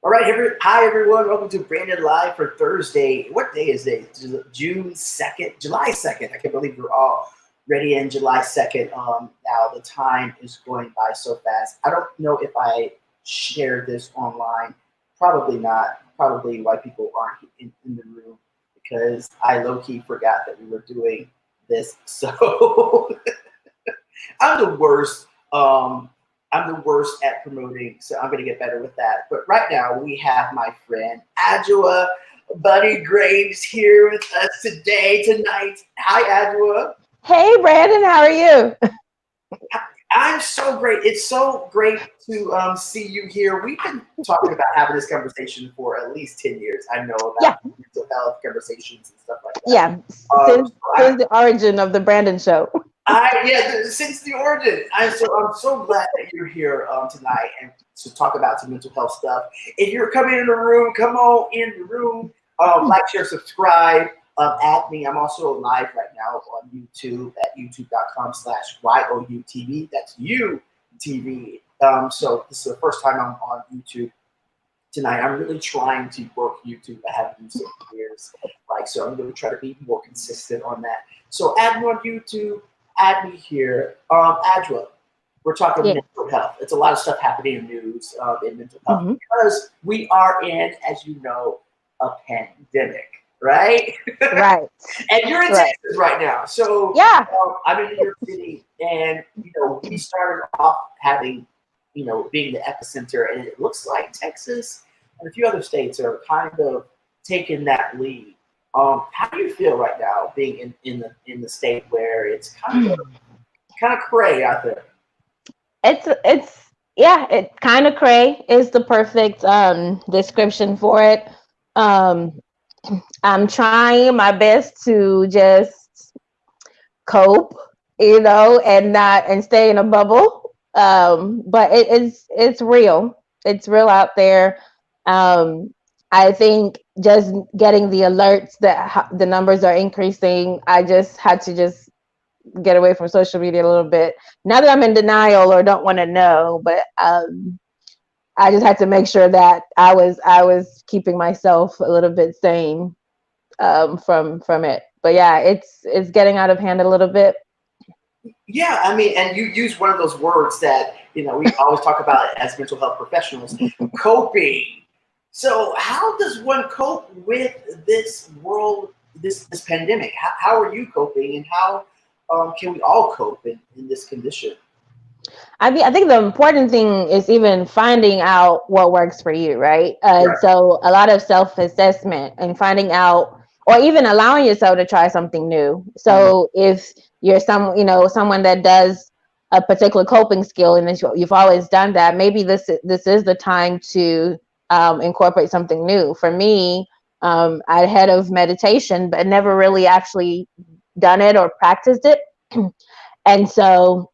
All right, hi everyone. Welcome to Brandon Live for Thursday. What day is it? June 2nd, July 2nd. I can't believe we're all ready in July 2nd. Now the time is going by so fast. I don't know if I shared this online. Probably not. Probably why people aren't in the room because I low-key forgot that we were doing this. So I'm the worst. I'm the worst at promoting, so I'm going to get better with that. But right now, we have my friend Adwoa, Bonney Graves here with us tonight. Hi, Adwoa. Hey, Brandon, how are you? I'm so great. It's so great to see you here. We've been talking about having this conversation for at least 10 years. I know about mental health conversations and stuff like that. Yeah, since the origin of the Brandon Show. Since the origin. I'm so glad that you're here tonight and to talk about some mental health stuff. If you're coming in the room, come on in the room. Like, share, subscribe. Add me. I'm also live right now on YouTube at youtube.com/YOUTV. That's UTV. So this is the first time I'm on YouTube tonight. I'm really trying to work YouTube. I haven't used it in years. So I'm going to try to be more consistent on that. So add me on YouTube. Add me here. Adwoa, we're talking mental health. It's a lot of stuff happening in news in mental health because we are in, as you know, a pandemic, right? Right. And you're in Texas right now. So I'm in New York City, and we started off having, being the epicenter, and it looks like Texas and a few other states are kind of taking that lead. How do you feel right now being in the state where it's kind of cray out there? It's kind of cray is the perfect description for it. I'm trying my best to just cope, and stay in a bubble. But it's real. It's real out there. I think just getting the alerts that the numbers are increasing, I just had to get away from social media a little bit. Not that I'm in denial or don't want to know, but I just had to make sure that I was keeping myself a little bit sane from it. But yeah, it's getting out of hand a little bit. Yeah, I mean, and you use one of those words that we always talk about as mental health professionals, coping. So how does one cope with this world, this pandemic? How are you coping, and how can we all cope in this condition? I think the important thing is even finding out what works for you, right? So a lot of self-assessment and finding out, or even allowing yourself to try something new. So if you're someone that does a particular coping skill and you've always done that, maybe this is the time to incorporate something new. For me, I heard of meditation, but never really actually done it or practiced it. And so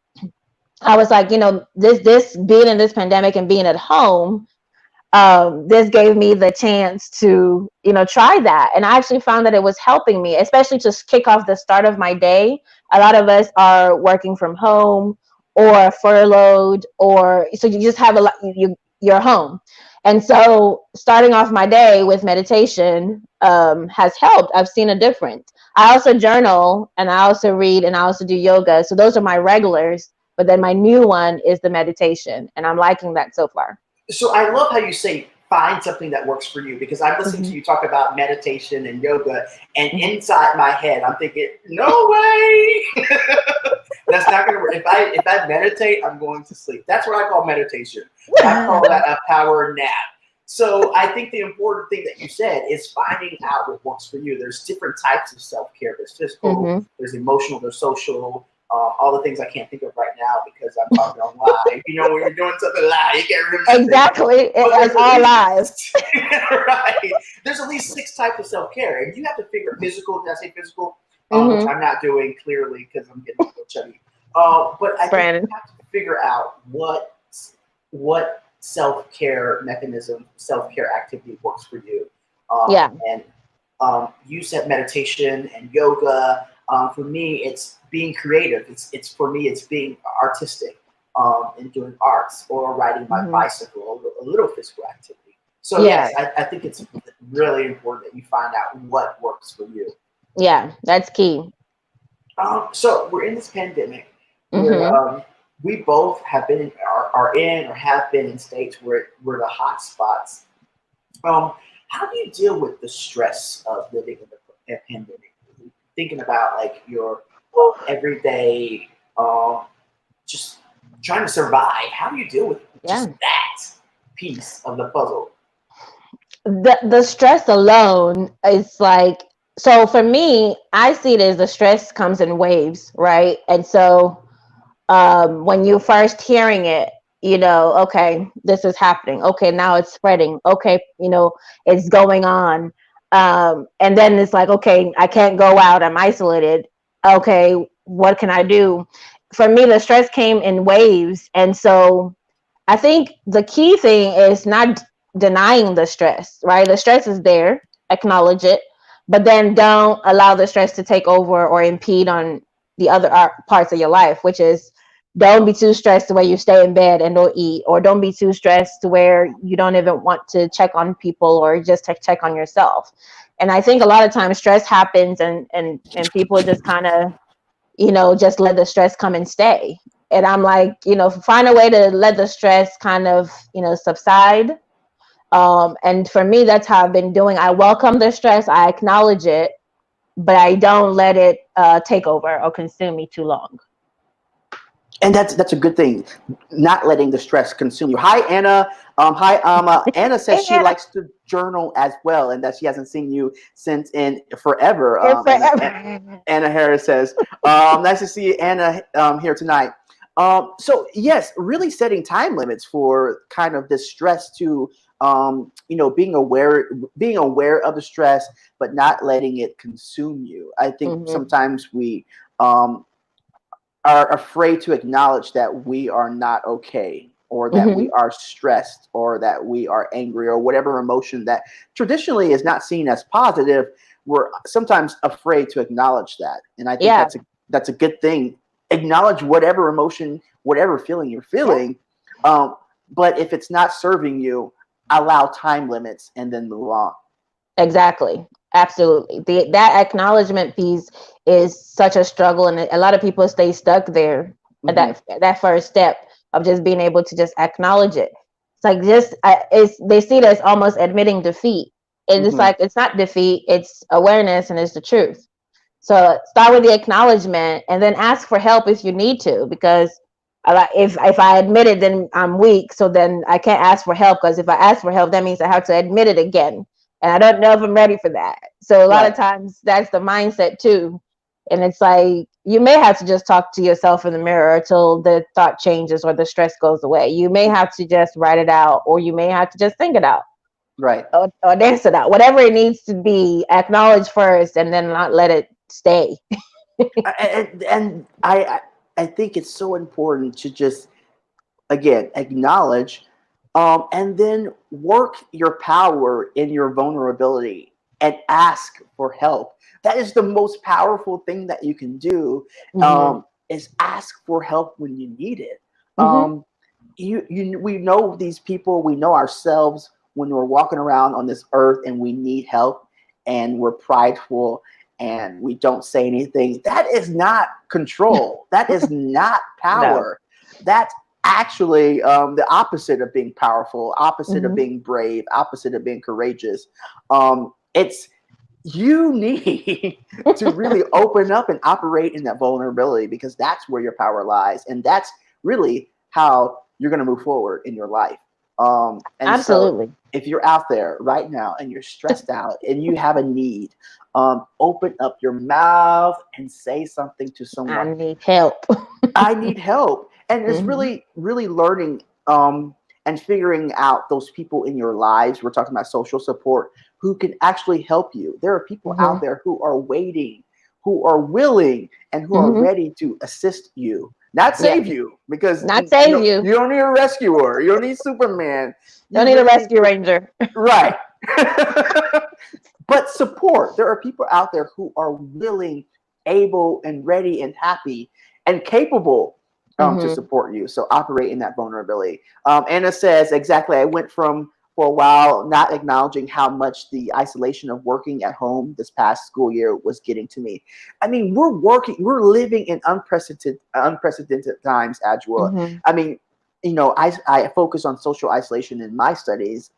I was like, this being in this pandemic and being at home, this gave me the chance to, try that. And I actually found that it was helping me, especially to kick off the start of my day. A lot of us are working from home or furloughed, so you just have you're home. And so starting off my day with meditation has helped. I've seen a difference. I also journal, and I also read, and I also do yoga. So those are my regulars. But then my new one is the meditation, and I'm liking that so far. So I love how you say find something that works for you, because I'm listening to you talk about meditation and yoga, and inside my head I'm thinking, no way. That's not gonna work. If I meditate, I'm going to sleep. That's what I call meditation. I call that a power nap. So I think the important thing that you said is finding out what works for you. There's different types of self-care. There's physical, there's emotional, there's social. All the things I can't think of right now because I'm talking on live. When you're doing something live, you can't remember. Exactly. It's all live. Right. There's at least 6 types of self-care. And you have to figure physical, did I say physical? Which I'm not doing clearly because I'm getting a little chubby. But I think you have to figure out what self-care mechanism, self-care activity works for you. And you said meditation and yoga. For me, it's being creative. It's for me, it's being artistic and doing arts or riding my bicycle, a little physical activity. So Yeah. yes, I think it's really important that you find out what works for you. Yeah, that's key. So we're in this pandemic where Mm-hmm. we both have been are in or have been in states where we're the hot spots. How do you deal with the stress of living in the pandemic? Thinking about like your everyday, just trying to survive. How do you deal with just Yeah. that piece of the puzzle? The stress alone is like, so for me, I see it as the stress comes in waves, right? And so when you first hearing it, okay, this is happening. Okay, now it's spreading. Okay, it's going on. And then it's like, okay, I can't go out. I'm isolated. Okay, what can I do? For me, the stress came in waves. And so I think the key thing is not denying the stress, right? The stress is there, acknowledge it, but then don't allow the stress to take over or impede on the other parts of your life, which is don't be too stressed to where you stay in bed and don't eat, or don't be too stressed to where you don't even want to check on people or just check on yourself. And I think a lot of times stress happens and people just kind of, just let the stress come and stay. And I'm like, find a way to let the stress kind of, subside. And for me, that's how I've been doing. I welcome the stress, I acknowledge it, but I don't let it take over or consume me too long. And that's a good thing, not letting the stress consume you. Hi, Anna. Hi, Anna says Hey, she Anna, likes to journal as well, and that she hasn't seen you since in forever. it's forever. Anna Harris says, "Nice to see you, Anna, here tonight." So yes, really setting time limits for kind of this stress to, being aware of the stress, but not letting it consume you. I think Hmm. sometimes we. Um, are afraid to acknowledge that we are not okay, or that we Hmm. are stressed, or that we are angry, or whatever emotion that traditionally is not seen as positive. We're sometimes afraid to acknowledge that, and I think Yeah. that's a good thing. Acknowledge whatever emotion, whatever feeling you're Yeah. feeling, um, but if it's not serving you, allow time limits and then move on. Exactly. Absolutely. That acknowledgement piece is such a struggle, and a lot of people stay stuck there at Hmm. that first step of just being able to just acknowledge it. It's like just it's they see it as almost admitting defeat. And it's Hmm. like it's not defeat, it's awareness and it's the truth. So start with the acknowledgement and then ask for help if you need to, because if I admit it, then I'm weak. So then I can't ask for help, because if I ask for help, that means I have to admit it again, and I don't know if I'm ready for that. So a lot of Right. times that's the mindset too. And it's like you may have to just talk to yourself in the mirror until the thought changes or the stress goes away. You may have to just write it out, or you may have to just think it out, Right. or dance it out. Whatever it needs to be, acknowledge first and then not let it stay. And I think it's so important to just again acknowledge, and then work your power in your vulnerability and ask for help. That is the most powerful thing that you can do, Hmm. is ask for help when you need it. Hmm. um, we know these people, we know ourselves when we're walking around on this earth and we need help, and we're prideful and we don't say anything. That is not control, that is not No. power. That's actually the opposite of being powerful, opposite of Hmm. being brave, opposite of being courageous. It's you need to really open up and operate in that vulnerability, because that's where your power lies, and that's really how you're going to move forward in your life. And so Absolutely. if you're out there right now and you're stressed out and you have a need, open up your mouth and say something to I someone. need help. I need help. And it's Hmm. really, really learning, and figuring out those people in your lives. We're talking about social support who can actually help you. There are people Hmm. out there who are waiting, who are willing, and who are Hmm. ready to assist you, not Yeah. save you, because Not save you. you don't need a rescuer. You don't need Superman. Don't You need a really need rescue ranger. right. But support. There are people out there who are willing, able, and ready, and happy, and capable, to Hmm. support you. So operate in that vulnerability. Anna says, exactly. I went from for a while, not acknowledging how much the isolation of working at home this past school year was getting to me. I mean, we're living in unprecedented times, Adwoa. Mm-hmm. I mean, I focus on social isolation in my studies,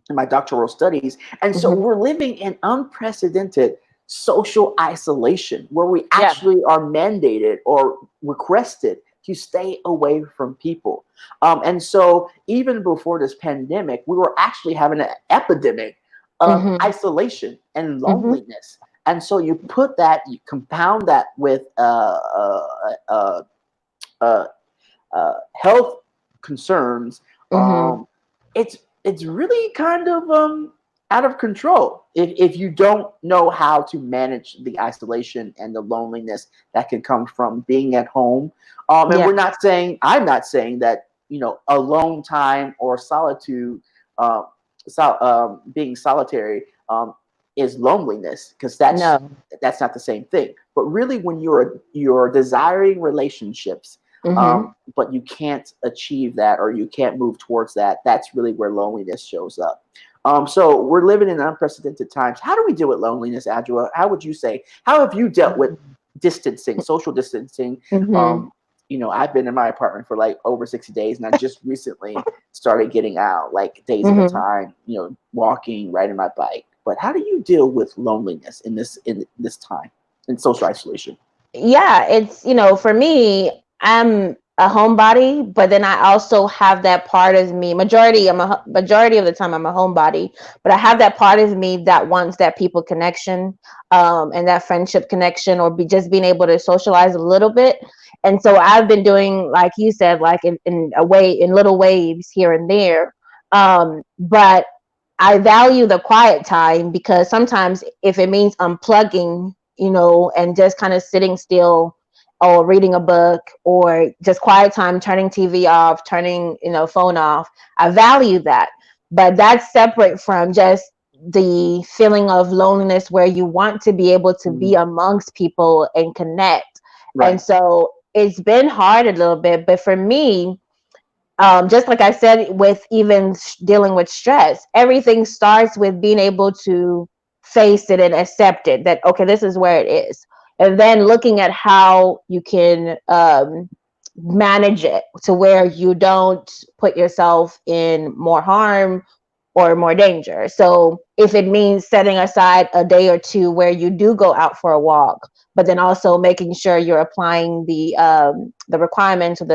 in my doctoral studies, and so Mm-hmm. we're living in unprecedented social isolation where we Yeah. actually are mandated or requested to stay away from people. And so even before this pandemic, we were actually having an epidemic of Mm-hmm. isolation and Mm-hmm. loneliness. And so you compound that with uh, health concerns. Mm-hmm. It's it's really kind of out of control if you don't know how to manage the isolation and the loneliness that can come from being at home. And Yeah. I'm not saying that alone time or solitude, uh, being solitary, is loneliness, because No. that's not the same thing. But really, when you're desiring relationships, Mm-hmm. but you can't achieve that or you can't move towards that, that's really where loneliness shows up. So we're living in unprecedented times. How do we deal with loneliness, Adwoa? How would you say? How have you dealt with distancing, social distancing? Mm-hmm. Um, I've been in my apartment for like over 60 days, and I just recently started getting out, like days at a Mm-hmm. time. Walking, riding my bike. But how do you deal with loneliness in this time in social isolation? Yeah, it's, for me, I'm a homebody, but then I also have that part of me. Majority of the time I'm a homebody, but I have that part of me that wants that people connection, and that friendship connection, or just being able to socialize a little bit. And so I've been doing, like you said, like in a way, in little waves here and there. But I value the quiet time, because sometimes if it means unplugging, and just kind of sitting still or reading a book, or just quiet time, turning TV off, turning, phone off, I value that. But that's separate from just the feeling of loneliness where you want to be able to be Mm, amongst people and connect. And right. so it's been hard a little bit, but for me, just like I said, with even dealing with stress, everything starts with being able to face it and accept it, that, okay, this is where it is. And then looking at how you can manage it to where you don't put yourself in more harm or more danger. So if it means setting aside a day or two where you do go out for a walk, but then also making sure you're applying the requirements, or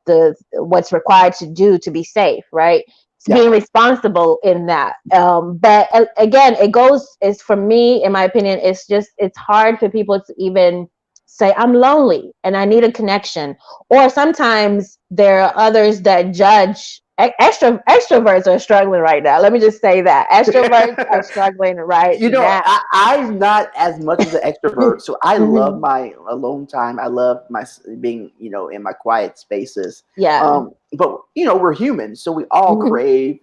the what's required to do to be safe, right? It's Yeah. being responsible in that. But again, it goes, is for me, in my opinion, it's hard for people to even say, I'm lonely and I need a connection. Or sometimes there are others that judge. Extroverts are struggling right now. Let me just say that extroverts are struggling right now. I'm not as much as an extrovert, so I love Mhm. my alone time. I love my being, in my quiet spaces. Yeah. But we're human, so we all Mhm. crave,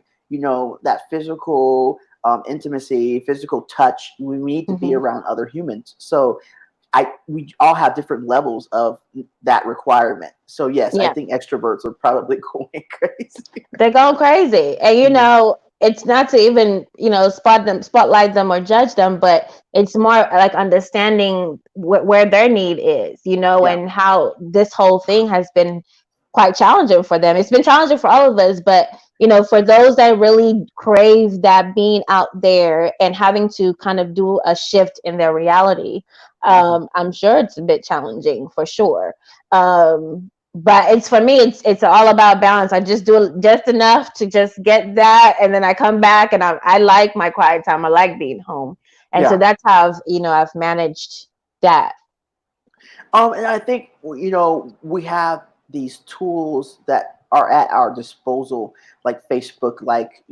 that physical intimacy, physical touch. We need to be Mhm. around other humans. So we all have different levels of that requirement. So yes, I Yeah. think extroverts are probably going crazy. They're going crazy. And Mhm. it's not to even, spotlight them or judge them, but it's more like understanding where their need is, Yeah. and how this whole thing has been quite challenging for them. It's been challenging for all of us, but for those that really crave that being out there and having to kind of do a shift in their reality, Mhm. I'm sure it's a bit challenging for sure. But it's, for me, it's all about balance. I just do just enough to just get that, and then I come back, and I like my quiet time. I like being home, and so Yeah. that's how I've managed that. And I think we have these tools that are at our disposal, like Facebook, like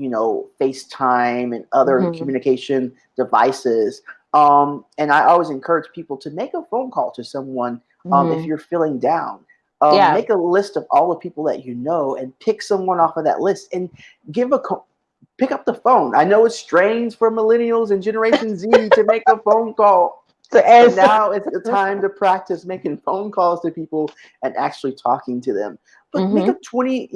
FaceTime, and other Hmm. communication devices. And I always encourage people to make a phone call to someone if Hmm. you're feeling down. Yeah. Make a list of all the people that you know and pick someone off of that list and give a pick up the phone. I know it's strange for millennials and Generation Z to make a phone call, So but as now it's the time to practice making phone calls to people and actually talking to them. make a 20,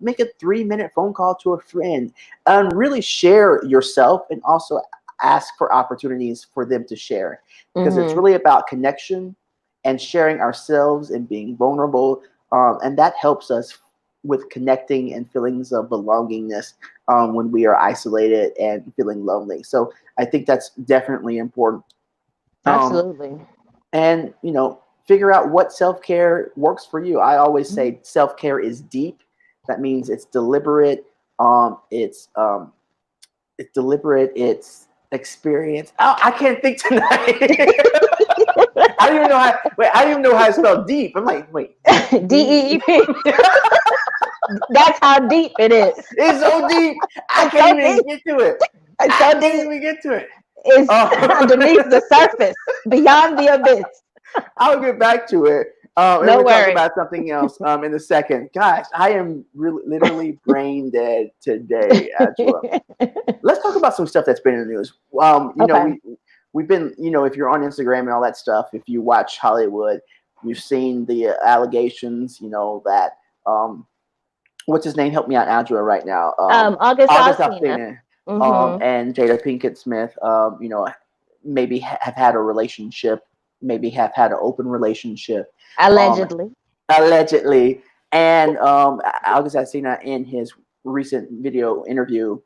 make a 3-minute phone call to a friend and really share yourself, and also ask for opportunities for them to share, because it's really about connection and sharing ourselves and being vulnerable. And that helps us with connecting and feelings of belongingness when we are isolated and feeling lonely. So I think that's definitely important. Absolutely. And, figure out what self-care works for you. I always say self-care is deep. That means it's deliberate. It's deliberate. It's experience. Oh, I can't think tonight. I don't even know how. Wait, I don't even know how to spell deep. I'm like, wait, DEEP. That's how deep it is. It's so deep. I can't even get to it. It's so deep. It's underneath the surface, beyond the abyss. I'll get back to it. And we'll talk about something else in a second. Gosh, I am literally brain dead today, Adwoa. Let's talk about some stuff that's been in the news. We've been, if you're on Instagram and all that stuff, if you watch Hollywood, you've seen the allegations, that, what's his name? Help me out, Adwoa, right now. August Alsina. And Jada Pinkett Smith, maybe have had a relationship, maybe have had an open relationship. Allegedly. And August Alsina, in his recent video interview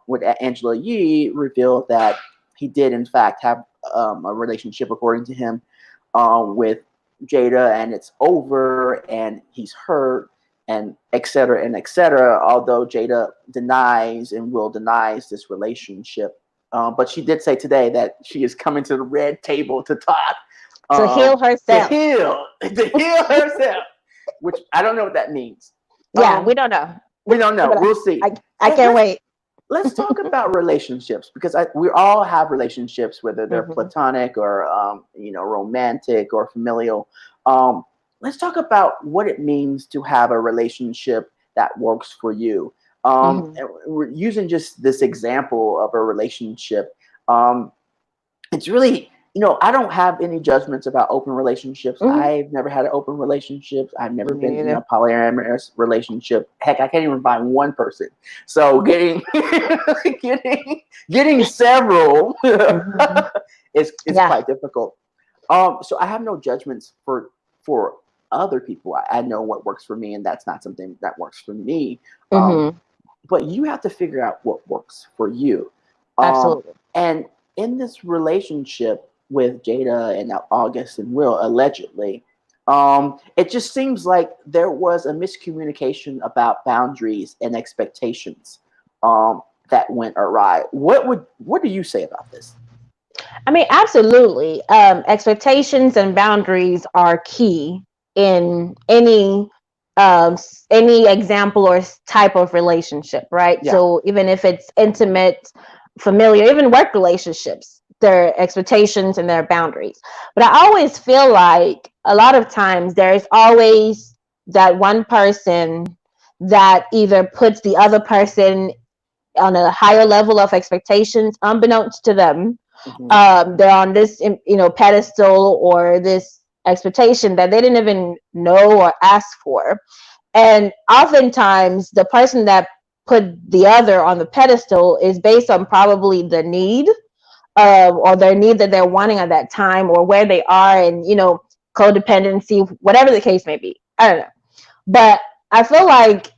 with Angela Yee, revealed that he did, in fact, have a relationship, according to him, with Jada, and it's over, and he's hurt, and et cetera, although Jada denies and will denies this relationship. But she did say today that she is coming to the red table to talk. To heal herself. To heal herself. Which I don't know what that means. Yeah, we don't know. We'll see. I can't wait. Let's talk about relationships, because we all have relationships, whether they're platonic or romantic or familial. Let's talk about what it means to have a relationship that works for you. And we're using just this example of a relationship. It's really, I don't have any judgments about open relationships. I've never had an open relationship. I've never been in a polyamorous relationship. Heck, I can't even find one person. So getting several is quite difficult. So I have no judgments for other people. I know what works for me, and that's not something that works for me. But you have to figure out what works for you. Absolutely. And in this relationship with Jada and August and Will, allegedly, it just seems like there was a miscommunication about boundaries and expectations that went awry. What do you say about this? I mean, absolutely. Expectations and boundaries are key in any example or type of relationship, right? Yeah. So even if it's intimate, familiar, even work relationships, there are expectations and there are boundaries. But I always feel like a lot of times there's always that one person that either puts the other person on a higher level of expectations, unbeknownst to them. They're on this, pedestal or this expectation that they didn't even know or ask for. And oftentimes the person that put the other on the pedestal is based on probably the need or their need that they're wanting at that time, or where they are, and codependency, whatever the case may be. I don't know. But I feel like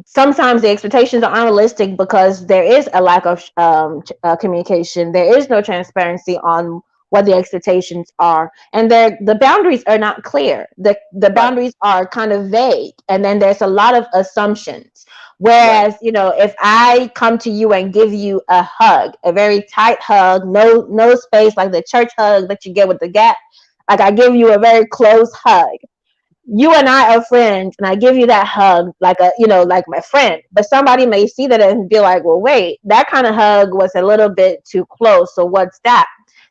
sometimes the expectations are unrealistic because there is a lack of communication. There is no transparency on what the expectations are, and the boundaries are not clear. The boundaries are kind of vague, and then there's a lot of assumptions. Whereas, if I come to you and give you a hug, a very tight hug, no space, like the church hug that you get with the gap, like I give you a very close hug. You and I are friends, and I give you that hug like my friend. But somebody may see that and be like, well, wait, that kind of hug was a little bit too close. So what's that?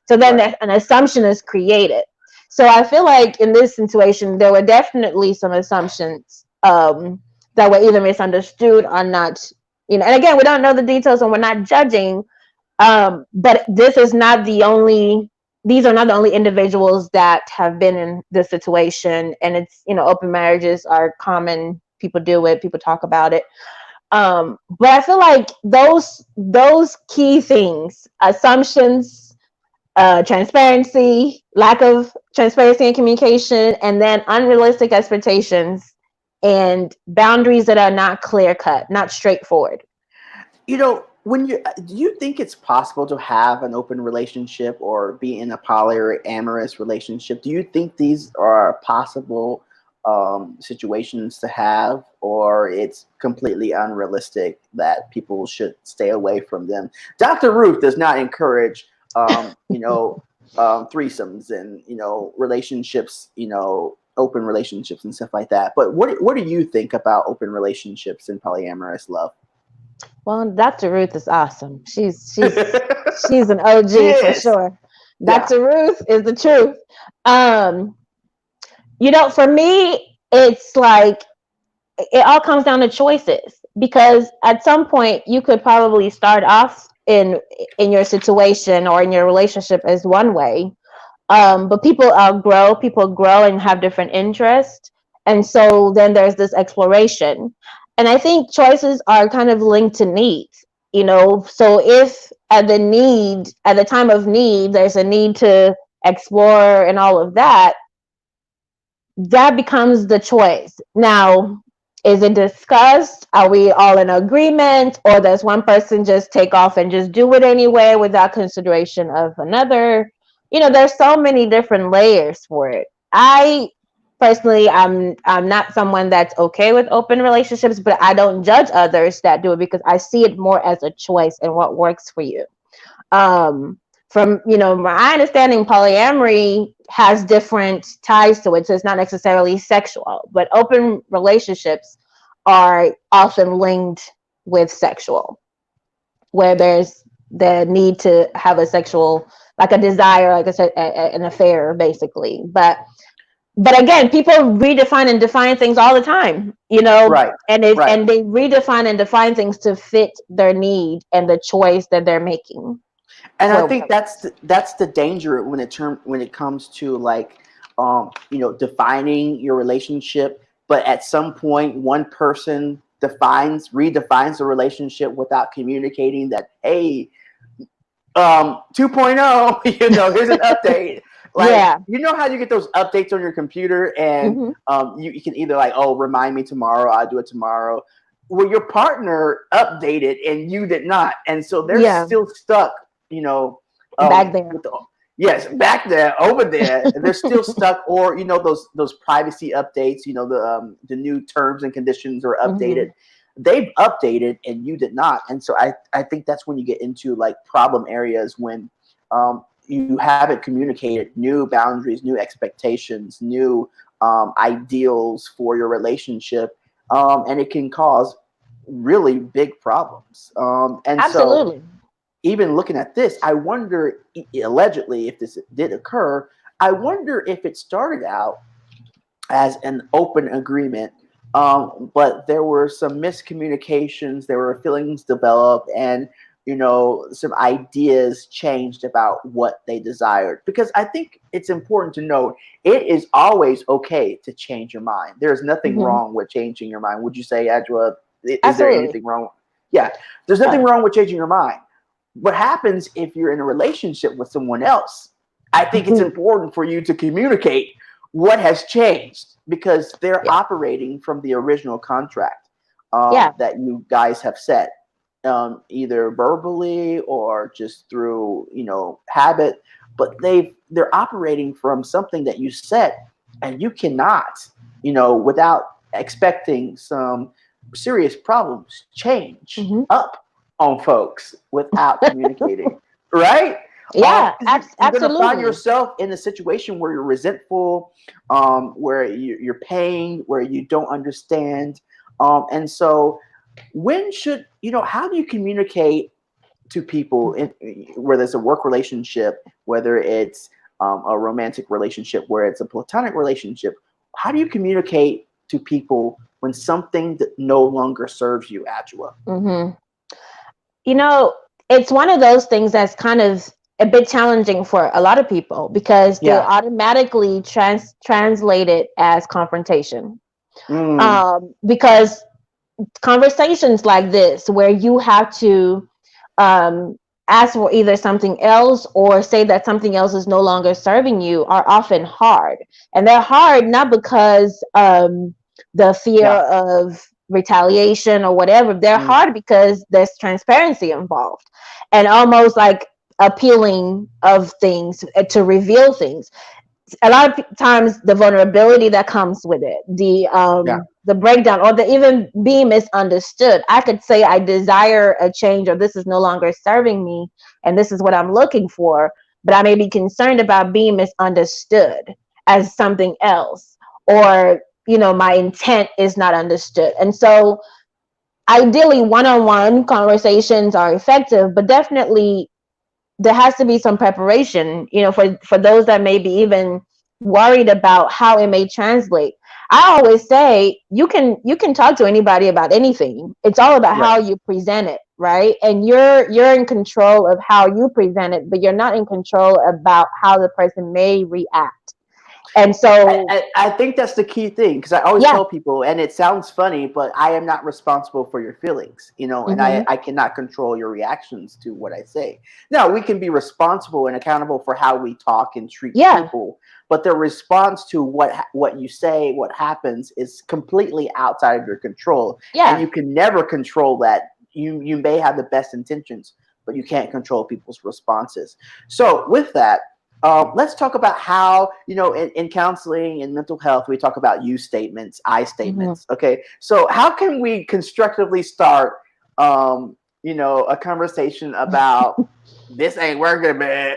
So then an assumption is created. So I feel like in this situation, there were definitely some assumptions that were either misunderstood or not. And again, we don't know the details and we're not judging. But these are not the only individuals that have been in this situation. And it's, open marriages are common people deal with, people talk about it. But I feel like those key things, assumptions, transparency, lack of transparency and communication, and then unrealistic expectations and boundaries that are not clear cut, not straightforward. When do you think it's possible to have an open relationship or be in a polyamorous relationship? Do you think these are possible situations to have, or it's completely unrealistic that people should stay away from them? Dr. Ruth does not encourage, threesomes and relationships, open relationships and stuff like that. But what do you think about open relationships and polyamorous love? Well, Dr. Ruth is awesome. She's an OG for sure. Dr. Ruth is the truth. For me, it's like it all comes down to choices, because at some point you could probably start off in your situation or in your relationship as one way, but people grow and have different interests, and so then there's this exploration. And I think choices are kind of linked to needs, so if at the time of need, there's a need to explore and all of that, that becomes the choice. Now, is it discussed? Are we all in agreement? Or does one person just take off and just do it anyway without consideration of another? There's so many different layers for it. I personally, I'm not someone that's okay with open relationships, but I don't judge others that do it, because I see it more as a choice and what works for you. From my understanding, polyamory has different ties to it, so it's not necessarily sexual, but open relationships are often linked with sexual, where there's the need to have a sexual, like a desire, like I said, an affair, basically. But again, people redefine and define things all the time, Right. And and they redefine and define things to fit their need and the choice that they're making. And I think that's the danger when it comes to like defining your relationship, but at some point one person redefines the relationship without communicating that, hey, 2.0, here's an update. Like, how you get those updates on your computer, and you can either like, oh, remind me tomorrow, I'll do it tomorrow. Well, your partner updated and you did not, and so they're still stuck. Back there. Back there, over there, and they're still stuck. Or those privacy updates. The new terms and conditions are updated. They've updated and you did not, and so I think that's when you get into like problem areas, when you haven't communicated new boundaries, new expectations, new ideals for your relationship, and it can cause really big problems. And absolutely. So even looking at this, I wonder, allegedly, if this did occur, I wonder if it started out as an open agreement, but there were some miscommunications, there were feelings developed, and some ideas changed about what they desired. Because I think it's important to note, it is always okay to change your mind. There's nothing wrong with changing your mind. Would you say, Adwoa, is there anything wrong? Yeah, there's nothing wrong with changing your mind. What happens if you're in a relationship with someone else? I think it's important for you to communicate what has changed, because they're operating from the original contract that you guys have set, either verbally or just through habit. But they're operating from something that you set, and you cannot, without expecting some serious problems, change up on folks without communicating, right? Yeah, you're absolutely. going to find yourself in a situation where you're resentful, where you're pained, where you don't understand, and so when should how do you communicate to people, whether it's a work relationship, whether it's a romantic relationship, where it's a platonic relationship? How do you communicate to people when something that no longer serves you, Adwoa? It's one of those things that's kind of a bit challenging for a lot of people, because they automatically translate it as confrontation. Mm. Because conversations like this, where you have to um, ask for either something else or say that something else is no longer serving you, are often hard. And they're hard not because the fear Yeah. of retaliation or whatever. They're Mm. hard because there's transparency involved, and almost like appealing of things to reveal things. A lot of times the vulnerability that comes with it, Yeah. the breakdown, or the even being misunderstood. I could say I desire a change, or this is no longer serving me, and this is what I'm looking for, but I may be concerned about being misunderstood as something else, or my intent is not understood. And so ideally one-on-one conversations are effective, but definitely there has to be some preparation, for those that may be even worried about how it may translate. I always say you can talk to anybody about anything. It's all about Right. how you present it, right? And you're in control of how you present it, but you're not in control about how the person may react. And so, I think that's the key thing, because I always yeah. tell people, and it sounds funny, but I am not responsible for your feelings, and Hmm. I cannot control your reactions to what I say. Now, we can be responsible and accountable for how we talk and treat Yeah. people, but the response to what you say, what happens, is completely outside of your control, and Yeah. you can never control that. You may have the best intentions, but you can't control people's responses. So, with that, let's talk about how, in counseling and mental health, we talk about you statements, I Hmm. statements. Okay. So, how can we constructively start, a conversation about this ain't working, man?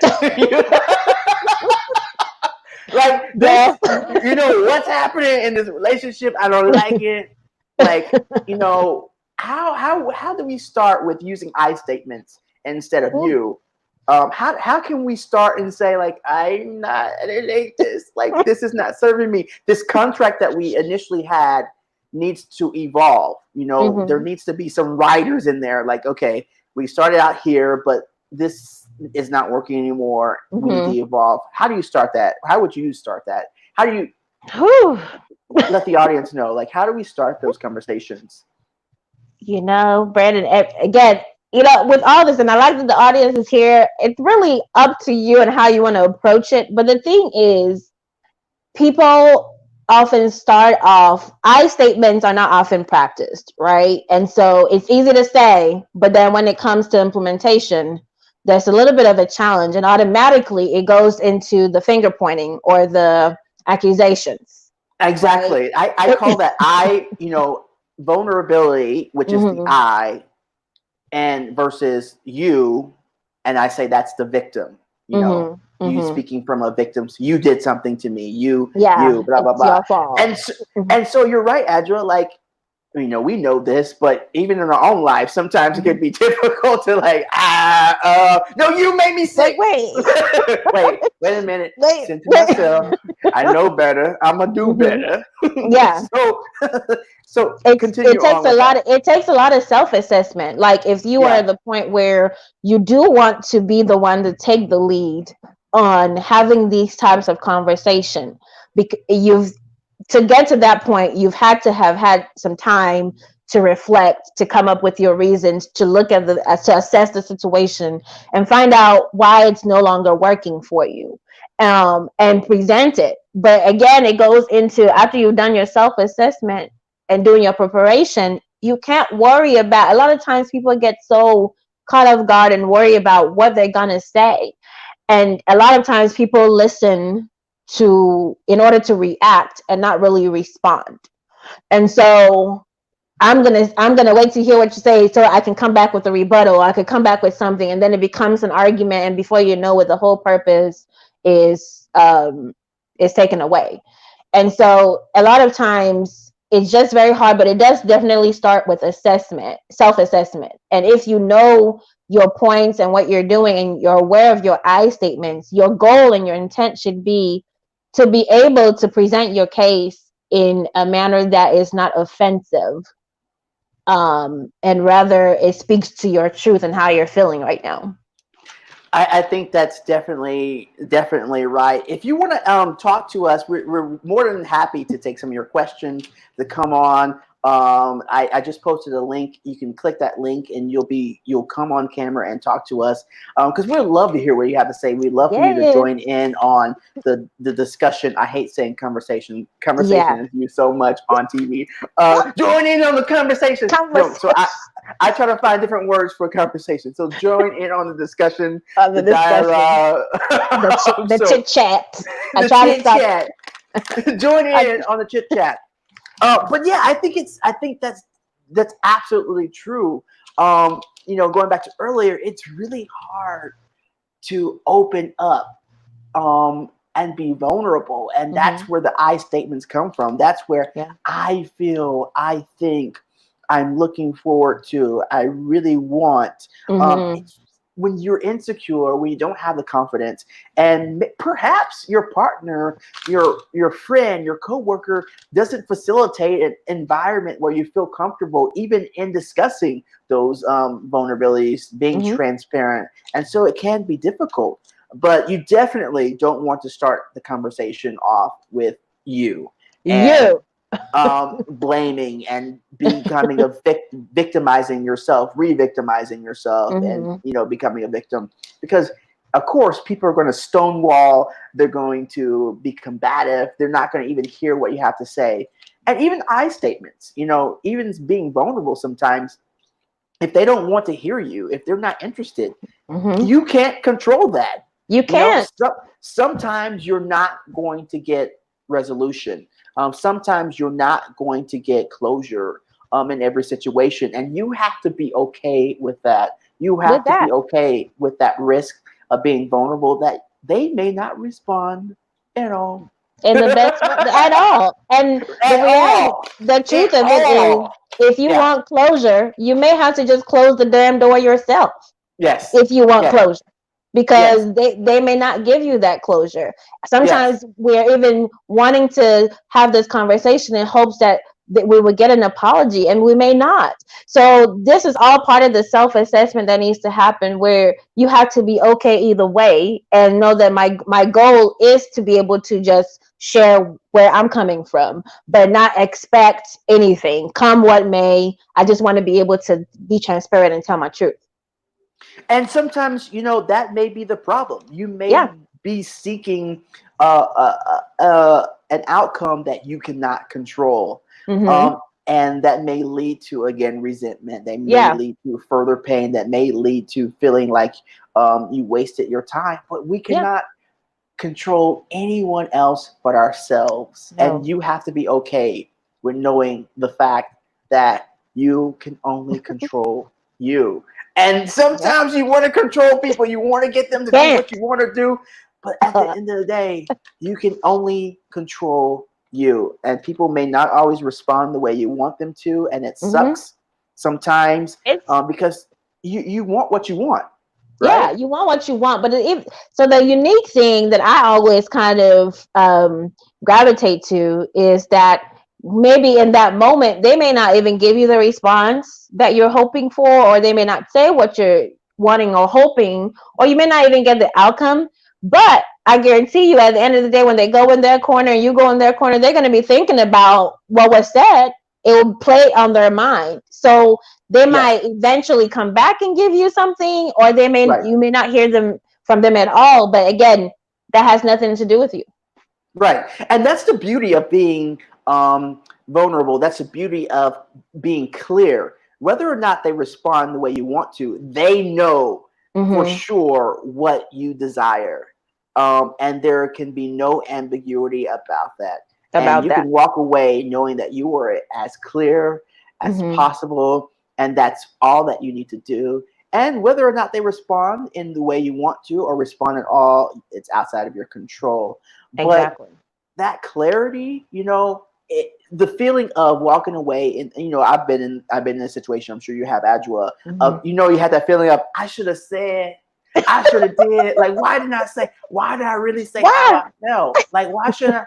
Like Yeah. this, what's happening in this relationship? I don't like it. Like, how do we start with using I statements instead of you? How can we start and say, like, I didn't like this. Like, this is not serving me. This contract that we initially had needs to evolve. There Hmm. needs to be some riders in there. Like, okay, we started out here, but this is not working anymore. We need to Hmm. evolve. How do you start that? How would you start that? How do you Whew. let the audience know? Like, how do we start those conversations? Brandon, again, with all this, and I like that the audience is here, it's really up to you and how you want to approach it. But the thing is, people often start off, I statements are not often practiced, right? And so it's easy to say, but then when it comes to implementation, there's a little bit of a challenge, and automatically it goes into the finger pointing or the accusations, right? Exactly. I call that vulnerability, which is the Hmm. I, and versus you, and I say that's the victim. Hmm. You Hmm. speaking from a victim. So you did something to me. You, Yeah, blah blah it's blah. your fault. And so you're right, Adwoa. Like, we know this, but even in our own lives, sometimes it can be difficult to, like, no, you made me Like, sick. wait, wait a minute. wait, Center wait. myself. I know better. I'm gonna do Hmm. better. Yeah, so, so it continue takes on a with lot that. of self-assessment. Like, if you are Yeah, at the point where you do want to be the one to take the lead on having these types of conversation, because you've to get to that point, you've had to have had some time to reflect, to come up with your reasons, to look at to assess the situation and find out why it's no longer working for you, and present it. But again, it goes into, after you've done your self-assessment and doing your preparation, you can't worry about, a lot of times people get so caught off guard and worry about what they're going to say. And a lot of times people listen in order to react and not really respond. And so I'm gonna wait to hear what you say so I can come back with a rebuttal. I could come back with something, and then it becomes an argument, and before you know it, the whole purpose is taken away. And so a lot of times it's just very hard, but it does definitely start with self-assessment. And if you know your points and what you're doing, and you're aware of your I statements, your goal and your intent should be to be able to present your case in a manner that is not offensive, and rather it speaks to your truth and how you're feeling right now. I think that's definitely right. If you want to talk to us, we're more than happy to take some of your questions to come on. I just posted a link. You can click that link and you'll come on camera and talk to us because we'd love to hear what you have to say. We'd love for you to Yeah. join in on the discussion. I hate saying conversation. Conversation Yeah. is used so much on TV. Join in on the conversation. No, so Conversation. I try to find different words for conversation. So join in on the discussion, Of the the discussion. dialogue, The so chit chat. I the try to chit stop. chat. Join I, in on the chit chat. But yeah, I think that's absolutely true. Going back to earlier, it's really hard to open up and be vulnerable, and that's where the I statements come from. That's where yeah. I feel, I think, I'm looking forward to, I really want. Mm-hmm. It's when you're insecure, when you don't have the confidence, and perhaps your partner, your friend, your coworker doesn't facilitate an environment where you feel comfortable, even in discussing those vulnerabilities, being Mm-hmm. transparent, and so it can be difficult. But you definitely don't want to start the conversation off with you and You. blaming and becoming a victimizing yourself, re-victimizing yourself, and Mm-hmm. becoming a victim. Because of course, people are going to stonewall. They're going to be combative. They're not going to even hear what you have to say. And even I statements, even being vulnerable sometimes, if they don't want to hear you, if they're not interested, Mm-hmm. you can't control that. You can't. Sometimes you're not going to get resolution. Sometimes you're not going to get closure in every situation. And you have to be okay with that. You With have to be that. okay with that risk of being vulnerable that they may not respond at all. In the best way at all. And the At reality, all. the At truth of it is, all. if you Yeah. want closure, you may have to just close the damn door yourself Yes. if you want Yes. closure. Yes. Because they may not give you that closure. Yes. Sometimes we're even wanting to have this conversation in hopes that we would get an apology, and we may not. So this is all part of the self-assessment that needs to happen, where you have to be okay either way and know that my goal is to be able to just share where I'm coming from, but not expect anything, come what may. I just want to be able to be transparent and tell my truth. And sometimes, that may be the problem. You Yeah. may be seeking an outcome that you cannot control. Mm-hmm. And that may lead to, again, resentment. They may Yeah. lead to further pain. That may lead to feeling like you wasted your time. But we Yeah. cannot control anyone else but ourselves. And No. you have to be okay with knowing the fact that you can only control you. And Yep. sometimes you want to control people, you want to get them to do what Can't. you want to do. But at the end of the day, you can only control you. And people may not always respond the way you want them to. And it Mm-hmm. sucks sometimes It's because you want what you want, yeah, right? you want what you want, but so the unique thing that I always kind of gravitate to is that maybe in that moment they may not even give you the response that you're hoping for, or they may not say what you're wanting or hoping, or you may not even get the outcome. But I guarantee you, at the end of the day, when they go in their corner and you go in their corner, they're going to be thinking about what was said. It will play on their mind. So they Yes, might eventually come back and give you something, or right. you may not hear them from them at all. But again, that has nothing to do with you. Right. And that's the beauty of being vulnerable. That's the beauty of being clear. Whether or not they respond the way you want to, they know for Mm-hmm. sure what you desire. And there can be no ambiguity about that. And About you can that. walk away knowing that you were as clear as Mm-hmm. possible. And that's all that you need to do. And whether or not they respond in the way you want to or respond at all, it's outside of your control. But Exactly. that clarity, the feeling of walking away, and I've been in a situation. I'm sure you have, Adwoa. Mm-hmm. Of you had that feeling of I should have said, I should have did. Like, why didn't I say? Why did I really say how Why? I felt? Like, why should I?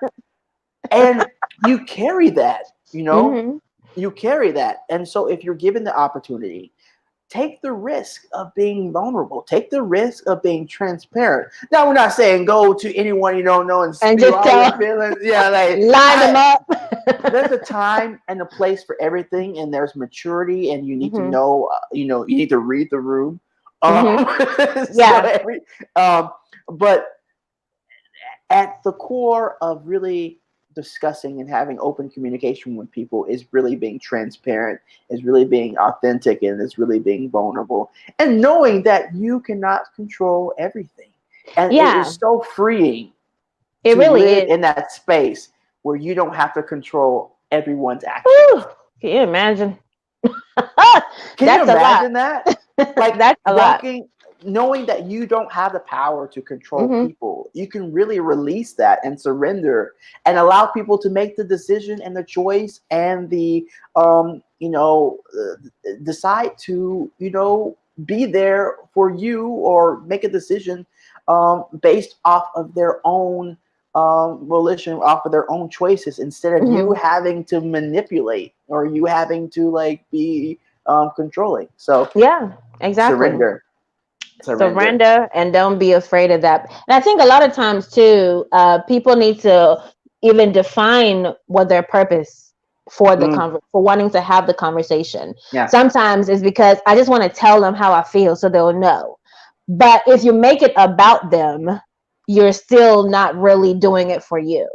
And you carry that, Mm-hmm. you carry that. And so if you're given the opportunity take the risk of being vulnerable. Take the risk of being transparent. Now, we're not saying go to anyone you don't know and And spew just all tell, your feelings. Yeah, like line them up. there's a time and a place for everything, and there's maturity, and you need to Hmm. know. You need to read the room. Hmm. So Yeah. but at the core of really discussing and having open communication with people is really being transparent, is really being authentic, and is really being vulnerable, and knowing that you cannot control everything. And it Yeah. is so freeing It to really live is. in that space where you don't have to control everyone's actions. Whew. Can you imagine? Can you That's a lot. imagine that? Like That's a lot. walking, knowing that you don't have the power to control Hmm. people, you can really release that and surrender and allow people to make the decision and the choice and the, decide to, be there for you or make a decision based off of their own volition, off of their own choices, instead of you Hmm. having to manipulate or you having to like be controlling. So Yeah, exactly. surrender, surrender. Surrender and don't be afraid of that. And I think a lot of times too, people need to even define what their purpose for for wanting to have the conversation. Yeah, Sometimes it's because I just want to tell them how I feel so they'll know. But if you make it about them, you're still not really doing it for you.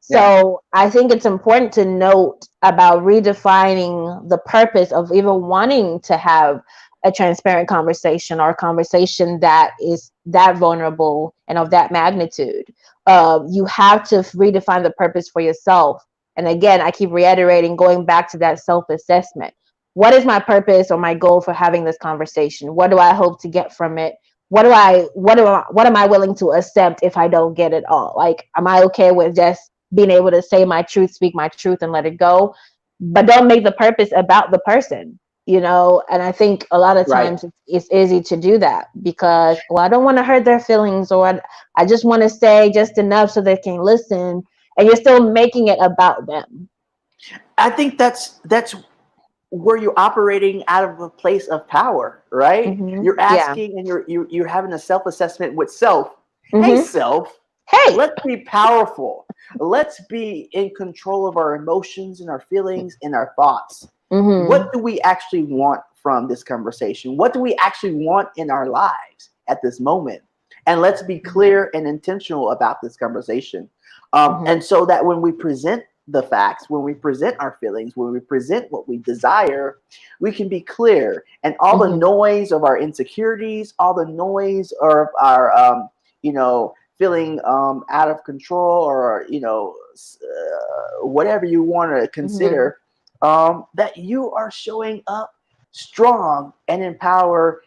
yeah, So I think it's important to note about redefining the purpose of even wanting to have a transparent conversation or a conversation that is that vulnerable and of that magnitude. You have to redefine the purpose for yourself. And again, I keep reiterating, going back to that self-assessment. What is my purpose or my goal for having this conversation? What do I hope to get from it? What am I willing to accept if I don't get it all? Like, am I okay with just being able to say my truth, speak my truth, and let it go? But don't make the purpose about the person, and I think a lot of right. times it's easy to do that because, well, I don't want to hurt their feelings, or I just want to say just enough so they can listen, and you're still making it about them. I think that's where you're operating out of a place of power, right? Hmm. You're Yeah. asking and you're having a self-assessment with self. Hey, Hmm. self, Hey. let's be powerful. Let's be in control of our emotions and our feelings and our thoughts. Hmm. What do we actually want from this conversation? What do we actually want in our lives at this moment? And let's be clear and intentional about this conversation. Hmm. And so that when we present the facts, when we present our feelings, when we present what we desire, we can be clear. And all the Hmm. noise of our insecurities, all the noise of our, feeling out of control, or whatever you want to Hmm. consider, that you are showing up strong and empowered,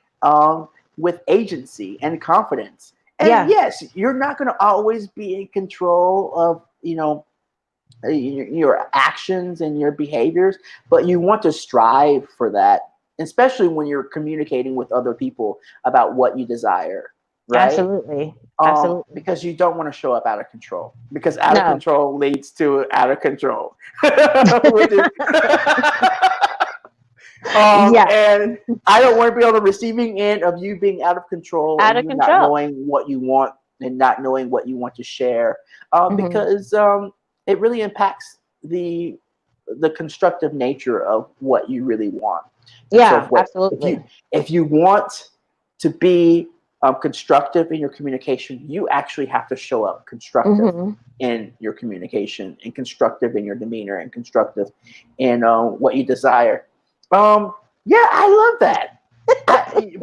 with agency and confidence. And Yeah. yes, you're not going to always be in control of your actions and your behaviors, but you want to strive for that, especially when you're communicating with other people about what you desire, right? Absolutely. Absolutely. Because you don't want to show up out of control, because out of No. control leads to out of control, which is Yeah. and I don't want to be on the receiving end of you being out of control Out and of you not control. knowing what you want and not knowing what you want to share, Hmm. because it really impacts the constructive nature of what you really want. And so, Yeah, absolutely. if you want to be constructive in your communication, you actually have to show up constructive Hmm. in your communication, and constructive in your demeanor, and constructive in what you desire. Yeah, I love that.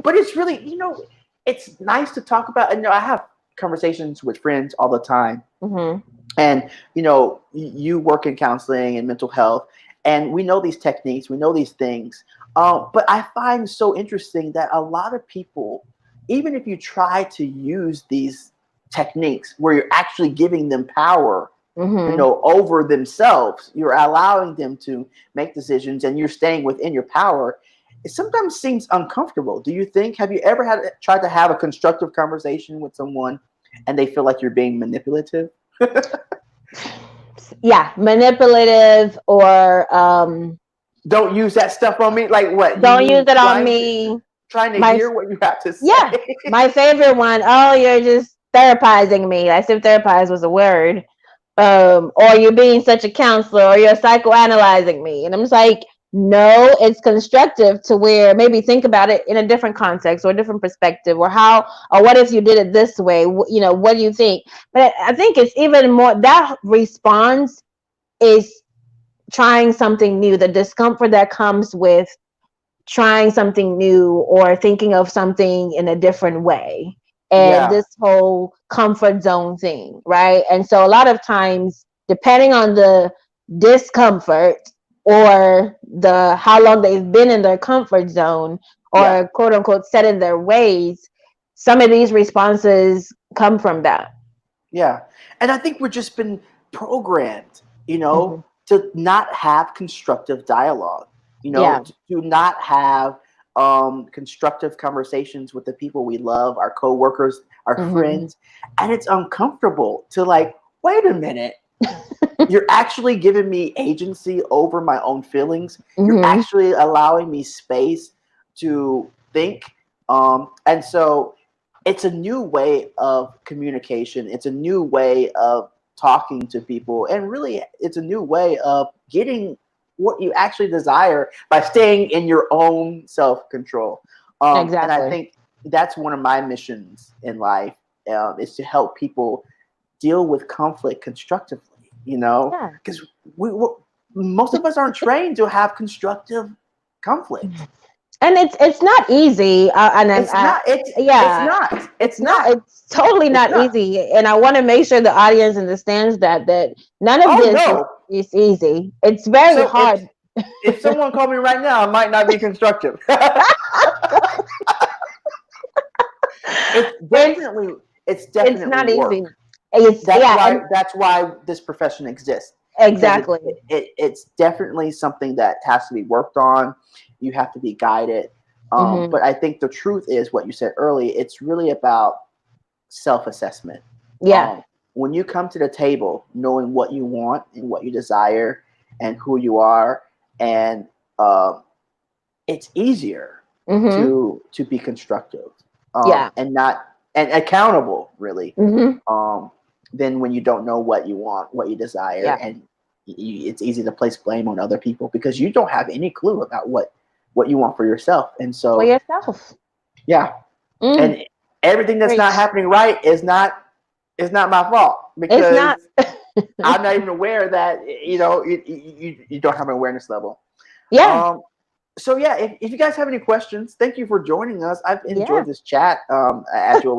But it's really, it's nice to talk about. And I have conversations with friends all the time, Hmm. and you work in counseling and mental health, and we know these techniques, we know these things, but I find so interesting that a lot of people, even if you try to use these techniques where you're actually giving them power, Hmm. over themselves, you're allowing them to make decisions and you're staying within your power, it sometimes seems uncomfortable. Do you think, have you ever tried to have a constructive conversation with someone and they feel like you're being manipulative? Yeah, manipulative, or Don't use that stuff on me. Like what? You Don't use mean it on me. trying to My hear what you have to say? Yeah, my favorite one. Oh, you're just therapizing me. I said therapize was a word. Or you're being such a counselor, or you're psychoanalyzing me. And I'm just like, no, it's constructive to where maybe think about it in a different context or a different perspective, or or what if you did it this way? What do you think? But I think it's even more that response is trying something new, the discomfort that comes with trying something new or thinking of something in a different way, and Yeah, this whole comfort zone thing, right? And so a lot of times, depending on the discomfort or the how long they've been in their comfort zone yeah, or quote unquote set in their ways, some of these responses come from that. yeah. And I think we've just been programmed, Mm-hmm. to not have constructive dialogue, Yeah. to not have constructive conversations with the people we love, our coworkers, our Mm-hmm. friends. And it's uncomfortable to like, wait a minute. You're actually giving me agency over my own feelings. You're Mm-hmm. actually allowing me space to think. And so it's a new way of communication. It's a new way of talking to people. And really, it's a new way of getting what you actually desire by staying in your own self control. And I Exactly. think that's one of my missions in life, is to help people deal with conflict constructively, Yeah. because most of us aren't trained to have constructive conflict. And it's not easy, and It's not. It's yeah, not. It's no, not. it's totally It's not not. easy, and I want to make sure the audience understands that none of Oh this no. is easy. It's very So hard. if someone called me right now, it might not be constructive. it's it's definitely it's it's definitely not easy. work. It's That's yeah, why and that's why this profession exists, because exactly. it's definitely something that has to be worked on. You have to be guided. Hmm. But I think the truth is what you said early. It's really about self-assessment. Yeah. Um, when you come to the table knowing what you want and what you desire and who you are, and it's easier Hmm. to be constructive, Yeah. and not and accountable, really, Hmm. um, than when you don't know what you want, what you desire, Yeah. and it's easy to place blame on other people because you don't have any clue about what you want for yourself. And For so, yourself. yeah, Mm, and everything that's not preach. happening right is not my fault, It's because not. I'm not even aware that you don't have an awareness level. Yeah. Um, so yeah, if you guys have any questions, thank you for joining us. I've Yeah. enjoyed this chat. Adwoa,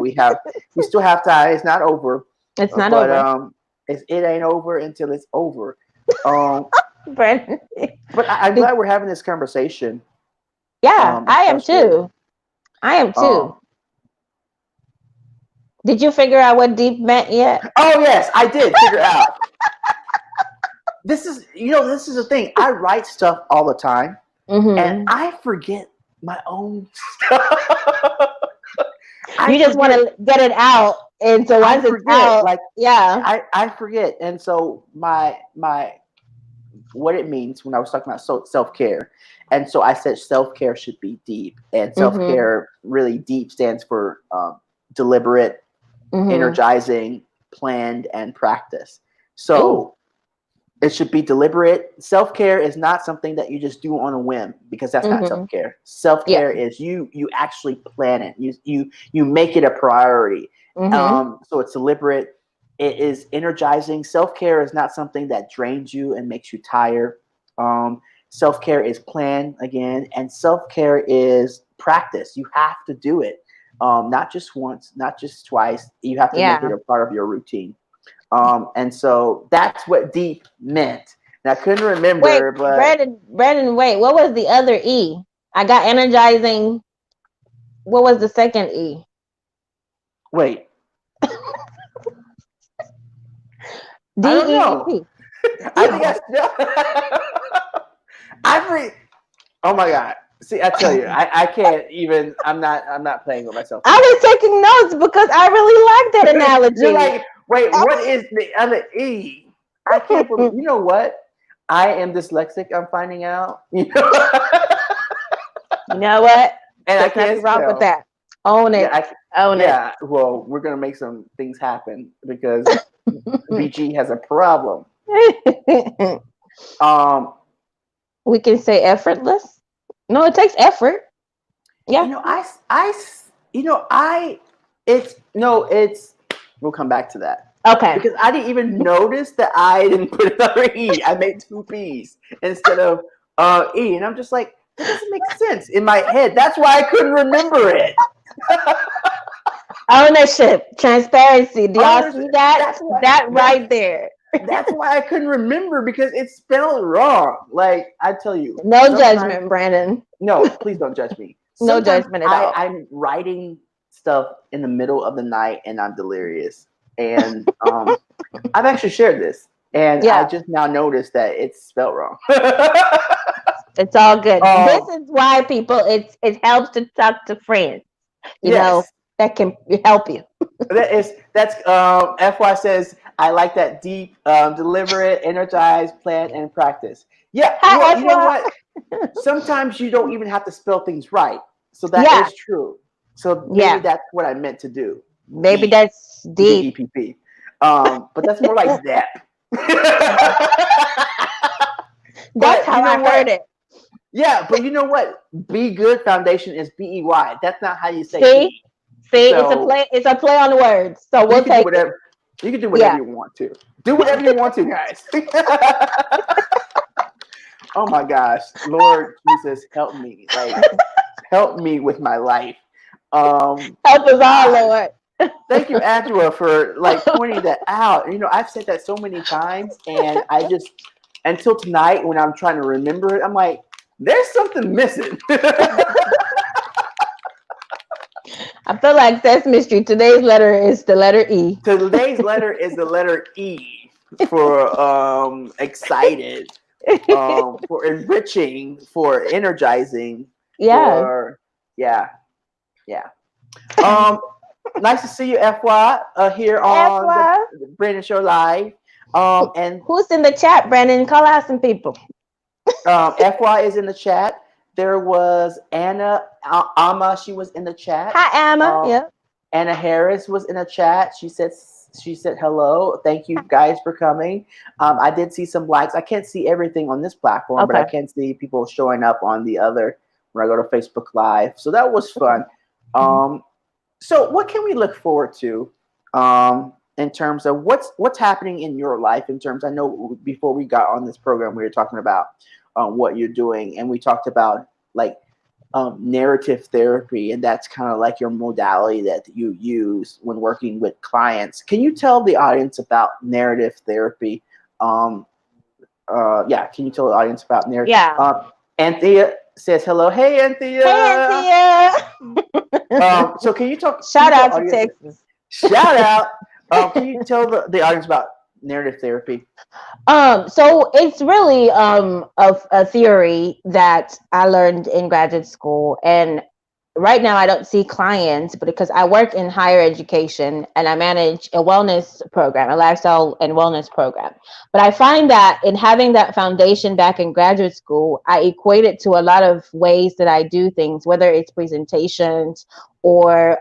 we still have time. It's not over, It's not but over. it ain't over until it's over. Um, Brandon. but I'm glad we're having this conversation. Yeah, I am Especially, too. I am too. um, Did you figure out what deep meant yet? oh yes, I did figure out. This is the thing. I write stuff all the time, and Hmm. I forget my own stuff. I You just want forget. to get it out, and so I once it's forget. out, Like yeah. I forget, and so my what it means when I was talking about self care, and so I said self care should be deep, and self Hmm. care really deep stands for deliberate, Hmm. energizing, planned, and practice. Ooh. So it should be deliberate. Self care is not something that you just do on a whim, because that's not Hmm. self care. Self Yeah. care is you actually plan it. You make it a priority. Hmm. So it's deliberate. It is energizing. Self care is not something that drains you and makes you tired. Self care is planned again, and self care is practice. You have to do it, not just once, not just twice. You have to make it Yeah. a part of your routine. And so that's what deep meant. And I couldn't Wait, remember, but Brandon, wait. What was the other E? I got energizing. What was the second E? wait, D I don't E E know. P. I think I still. I think. Oh my god! See, I tell you, I can't even. I'm not playing with myself I today. was taking notes because I really like that You're analogy. like, wait, what is the other E? I can't believe. You know what? I am dyslexic. I'm finding out. You know what? And I There's can't nothing wrong with spell. that. Own it. Yeah, Own it. yeah. Well, we're gonna make some things happen because BG has a problem. Um, We can say effortless. No, it takes effort. you Yeah. know, it's no, it's. We'll come back to that Okay. because I didn't even notice that I didn't put another E. I made two P's instead of E, and I'm just like, that doesn't make sense in my head. That's why I couldn't remember it. Ownership, transparency. Do y'all Owners, see that? that's why. That right there. That's why I couldn't remember because it's spelled wrong. Like I tell you, No sometimes judgment, Brandon. no, please don't judge me. No Sometimes judgment at all. I'm writing stuff in the middle of the night and I'm delirious. And I've actually shared this, and I Yeah, just now noticed that it's spelled wrong. it's all good. This um, is why people. It helps to talk to friends. You know yes, that can help you. that's FY says I like that deep, deliberate, energized, plan, and practice. Yeah, well, Hi, you know Adwoa. what? Sometimes you don't even have to spell things right. So that Yeah, is true. So maybe yeah. that's what I meant to do. Maybe Deep. that's deep. DEPP. But that's more like depth. That's But how you know I what? heard it. Yeah, but you know what? Be Good Foundation is BEY. That's not how you say See, E. see, it's a So play. It's a play on the words. So you we'll can do take it. whatever. You can do whatever Yeah. you want to. Do whatever you want to, guys. Oh my gosh, Lord Jesus, help me! Like, help me with my life. Help us all, God, Lord. thank you, Adwoa, for like pointing that out. You know, I've said that so many times, and I just until tonight when I'm trying to remember it, I'm like, there's something missing. I feel like Sesame Street. Today's letter is the letter E. Today's letter is the letter E for excited, for enriching, for energizing, Yeah. for yeah, yeah. Um, nice to see you, FY, here on the Adwoa. Brandon Show Live. And Who's in the chat, Brandon? Call out some people. FY is in the chat. There was Anna Ama. She was in the chat. Hi, Emma. Um, Yeah. Anna Harris was in a chat. She said hello. Thank you guys for coming. I did see some likes. I can't see everything on this platform, but I Okay. can see people showing up on the other when I go to Facebook Live. So that was fun. So what can we look forward to in terms of what's happening in your life? In terms, I know before we got on this program, we were talking about what you're doing, and we talked about like narrative therapy, and that's kind of like your modality that you use when working with clients. Can you tell the audience about narrative therapy? Um, yeah, can you tell the audience about narrative? Yeah. Anthea says hello. Hey, Anthea. Hey, Anthea. So can you talk? Can you Shout tell out to audience? Texas. Shout out. Can you tell the audience about narrative therapy? So it's really a theory that I learned in graduate school, and right now I don't see clients, but because I work in higher education and I manage a wellness program, a lifestyle and wellness program. But I find that in having that foundation back in graduate school, I equate it to a lot of ways that I do things, whether it's presentations or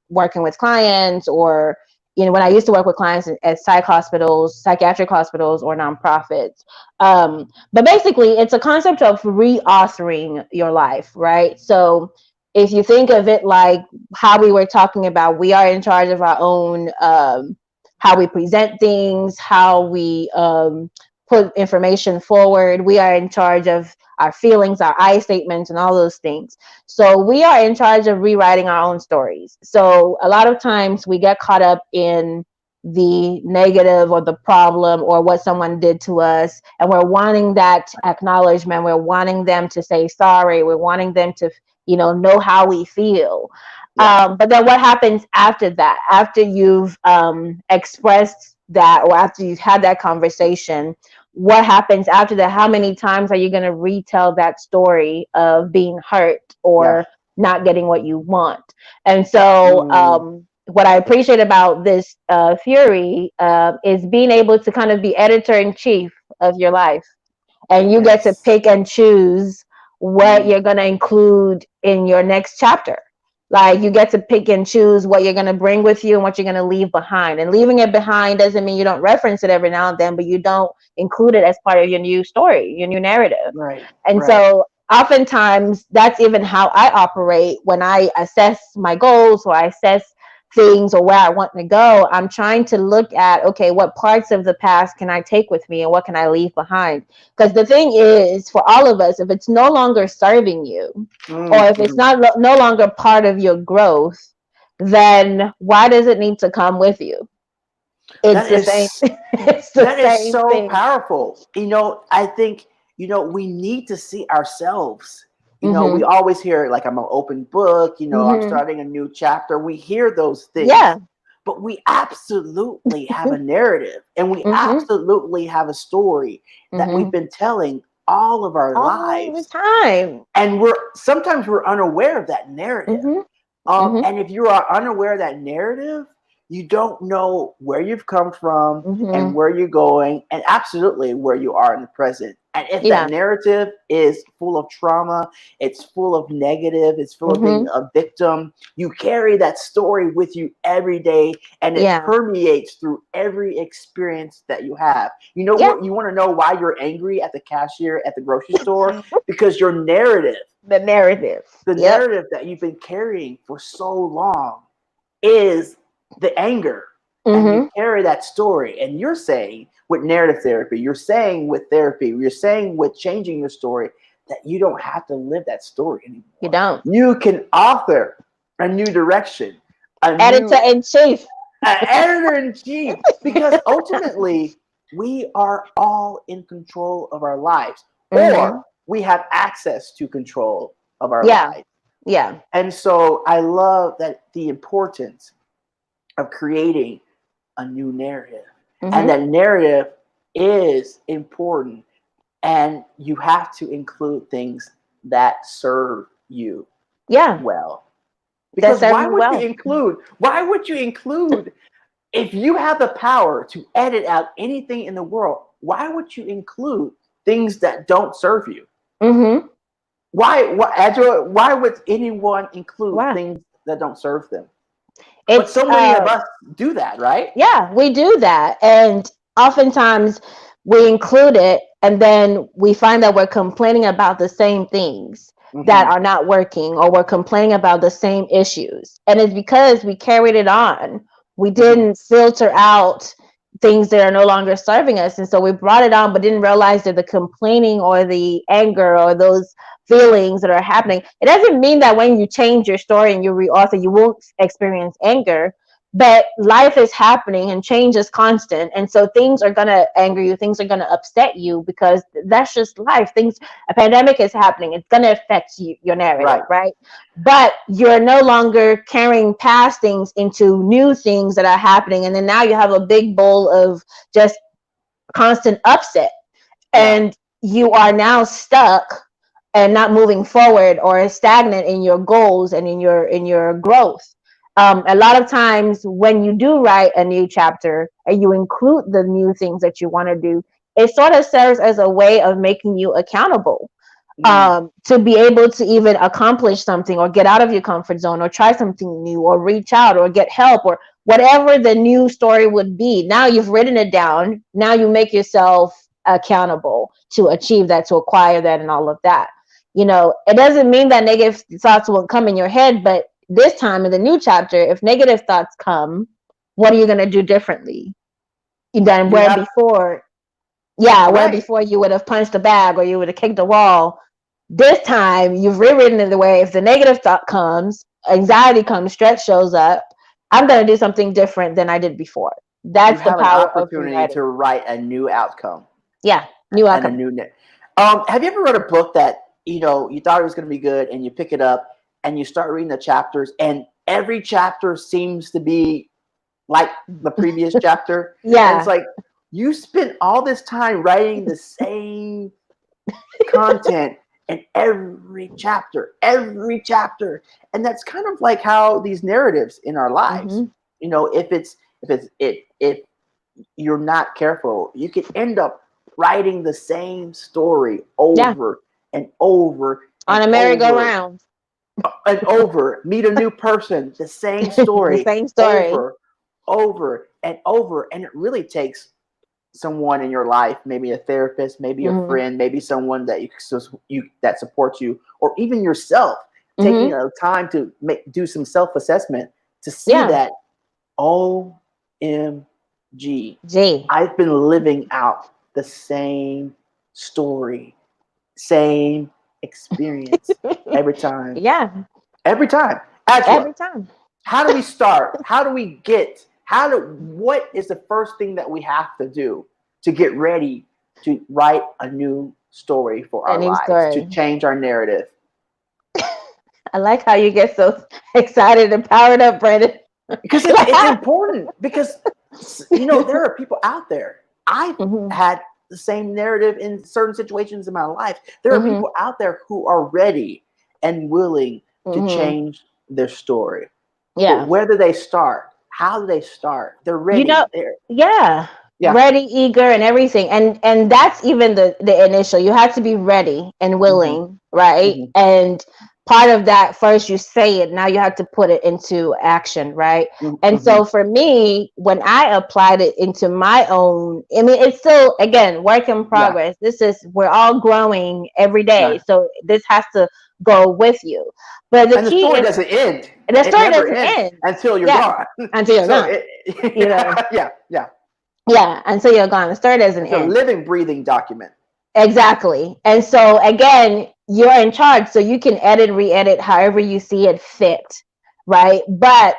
working with clients, or when I used to work with clients at psychiatric hospitals, or nonprofits. But basically, it's a concept of reauthoring your life, right? So if you think of it like how we were talking about, we are in charge of our own, how we present things, how we put information forward. We are in charge of our feelings, our I statements, and all those things. So we are in charge of rewriting our own stories. So a lot of times we get caught up in the negative or the problem or what someone did to us, and we're wanting that acknowledgement. We're wanting them to say sorry. We're wanting them to know how we feel. Yeah. But then what happens after that? After you've expressed that, or after you've had that conversation, what happens after that? How many times are you going to retell that story of being hurt Yeah. or not getting what you want? And so what I appreciate about this theory is being able to kind of be editor in chief of your life. and you get to Yes. pick and choose what you're going to include in your next chapter. Like, you get to pick and choose what you're going to bring with you and what you're going to leave behind. And leaving it behind doesn't mean you don't reference it every now and then, but you don't include it as part of your new story, your new narrative. Right. And Right. so oftentimes that's even how I operate when I assess my goals or I assess things or where I want to go. I'm trying to look at, okay, what parts of the past can I take with me and what can I leave behind? Because the thing is, for all of us, if it's no longer serving you, or if it's not no longer part of your growth, then why does it need to come with you? It's the same. It's the that is same so thing. powerful. I think, we need to see ourselves. We Mhm. always hear, like, I'm an open book, I'm Mhm. starting a new chapter. We hear those things. Yeah. But we absolutely have a narrative, and we Mhm. absolutely have a story that we've Mhm. been telling all of our All the lives. time. And sometimes we're unaware of that narrative. Mhm. Mhm. And if you are unaware of that narrative, you don't know where you've come from and Mhm. where you're going, and absolutely where you are in the present. And if that Yeah. narrative is full of trauma, it's full of negative, it's full of being Mhm. a victim, you carry that story with you every day, and it Yeah. permeates through every experience that you have. You know Yeah. what? You want to know why you're angry at the cashier at the grocery store? Because your narrative, The narrative. the Yep. narrative that you've been carrying for so long, is the anger. And you Mhm. carry that story, and you're saying with narrative therapy, you're saying with therapy, you're saying with changing your story, that you don't have to live that story You anymore. don't. You can author a new direction, a Editor new in chief. editor in chief, because ultimately we are all in control of our lives, or Mhm. we have access to control of our Yeah. lives. Yeah. And so I love that the importance of creating a new narrative. And Mhm. that narrative is important. And you have to include things that serve you Yeah. well. That Because serve me well. why would you include, if you have the power to edit out anything in the world, why would you include things that don't serve you? Mhm. Adwoa, why would anyone include Wow. things that don't serve them? But It's so many of us do that, right? yeah, we do that. And oftentimes we include it and then we find that we're complaining about the same things that Mm-hmm. are not working, or we're complaining about the same issues. And it's because we carried it on. We didn't filter out things that are no longer serving us. And so we brought it on, but didn't realize that the complaining or the anger or those feelings that are happening, it doesn't mean that when you change your story and you reauthor, you won't experience anger. But life is happening and change is constant, and so things are going to anger you, things are going to upset you, because that's just life. A pandemic is happening, it's going to affect you, your narrative, right? But you're no longer carrying past things into new things that are happening, and then now you have a big bowl of just constant upset, Yeah. and you are now stuck and not moving forward, or stagnant in your goals and in your growth. A lot of times when you do write a new chapter and you include the new things that you want to do, it sort of serves as a way of making you accountable, to be able to even accomplish something, or get out of your comfort zone, or try something new, or reach out, or get help, or whatever the new story would be. Now you've written it down. Now you make yourself accountable to achieve that, to acquire that, and all of that. It doesn't mean that negative thoughts won't come in your head, but this time in the new chapter, if negative thoughts come, what are you going to do differently than You where have before? Yeah, where right. before you would have punched a bag or you would have kicked a wall. This time you've rewritten it the way, if the negative thought comes, anxiety comes, stress shows up, I'm going to do something different than I did before. You That's the have an power of opportunity rewriting. to write a new outcome Yeah, new and a outcome. new net. Have you ever read a book that you thought it was going to be good, and you pick it up and you start reading the chapters, and every chapter seems to be like the previous chapter, and it's Yeah. like you spent all this time writing the same content in every chapter, and that's kind of like how these narratives in our lives. Mm-hmm. If you're not careful, you could end up writing the same story over and over on a merry-go-round and over. Meet a new person, the same story, the same story over and over. And it really takes someone in your life, maybe a therapist, maybe a friend, maybe someone that that supports you, or even yourself, taking time to do some self-assessment to see that OMG, I've been living out the same story, same experience every time. Every time. Adwoa, every time. how do we start? What is the first thing that we have to do to get ready to write a new story for our lives, to change our narrative? I like how you get so excited and powered up, Brandon. Because it's important. Because, there are people out there. I've had the same narrative in certain situations in my life. There are people out there who are ready and willing to change their story. But where do they start? How do they start? They're ready. Ready, eager, and everything. And that's even the initial. You have to be ready and willing, right? And part of that, first you say it, now you have to put it into action, right? And so for me, when I applied it into my own, I mean, it's still, again, work in progress. We're all growing every day. So this has to go with you. But the story doesn't end. The story doesn't end until you're gone. Until you're gone. Until you're gone. The story doesn't end. It's a living, breathing document. Exactly. And so again, you're in charge, so you can edit, re-edit however you see it fit, right? But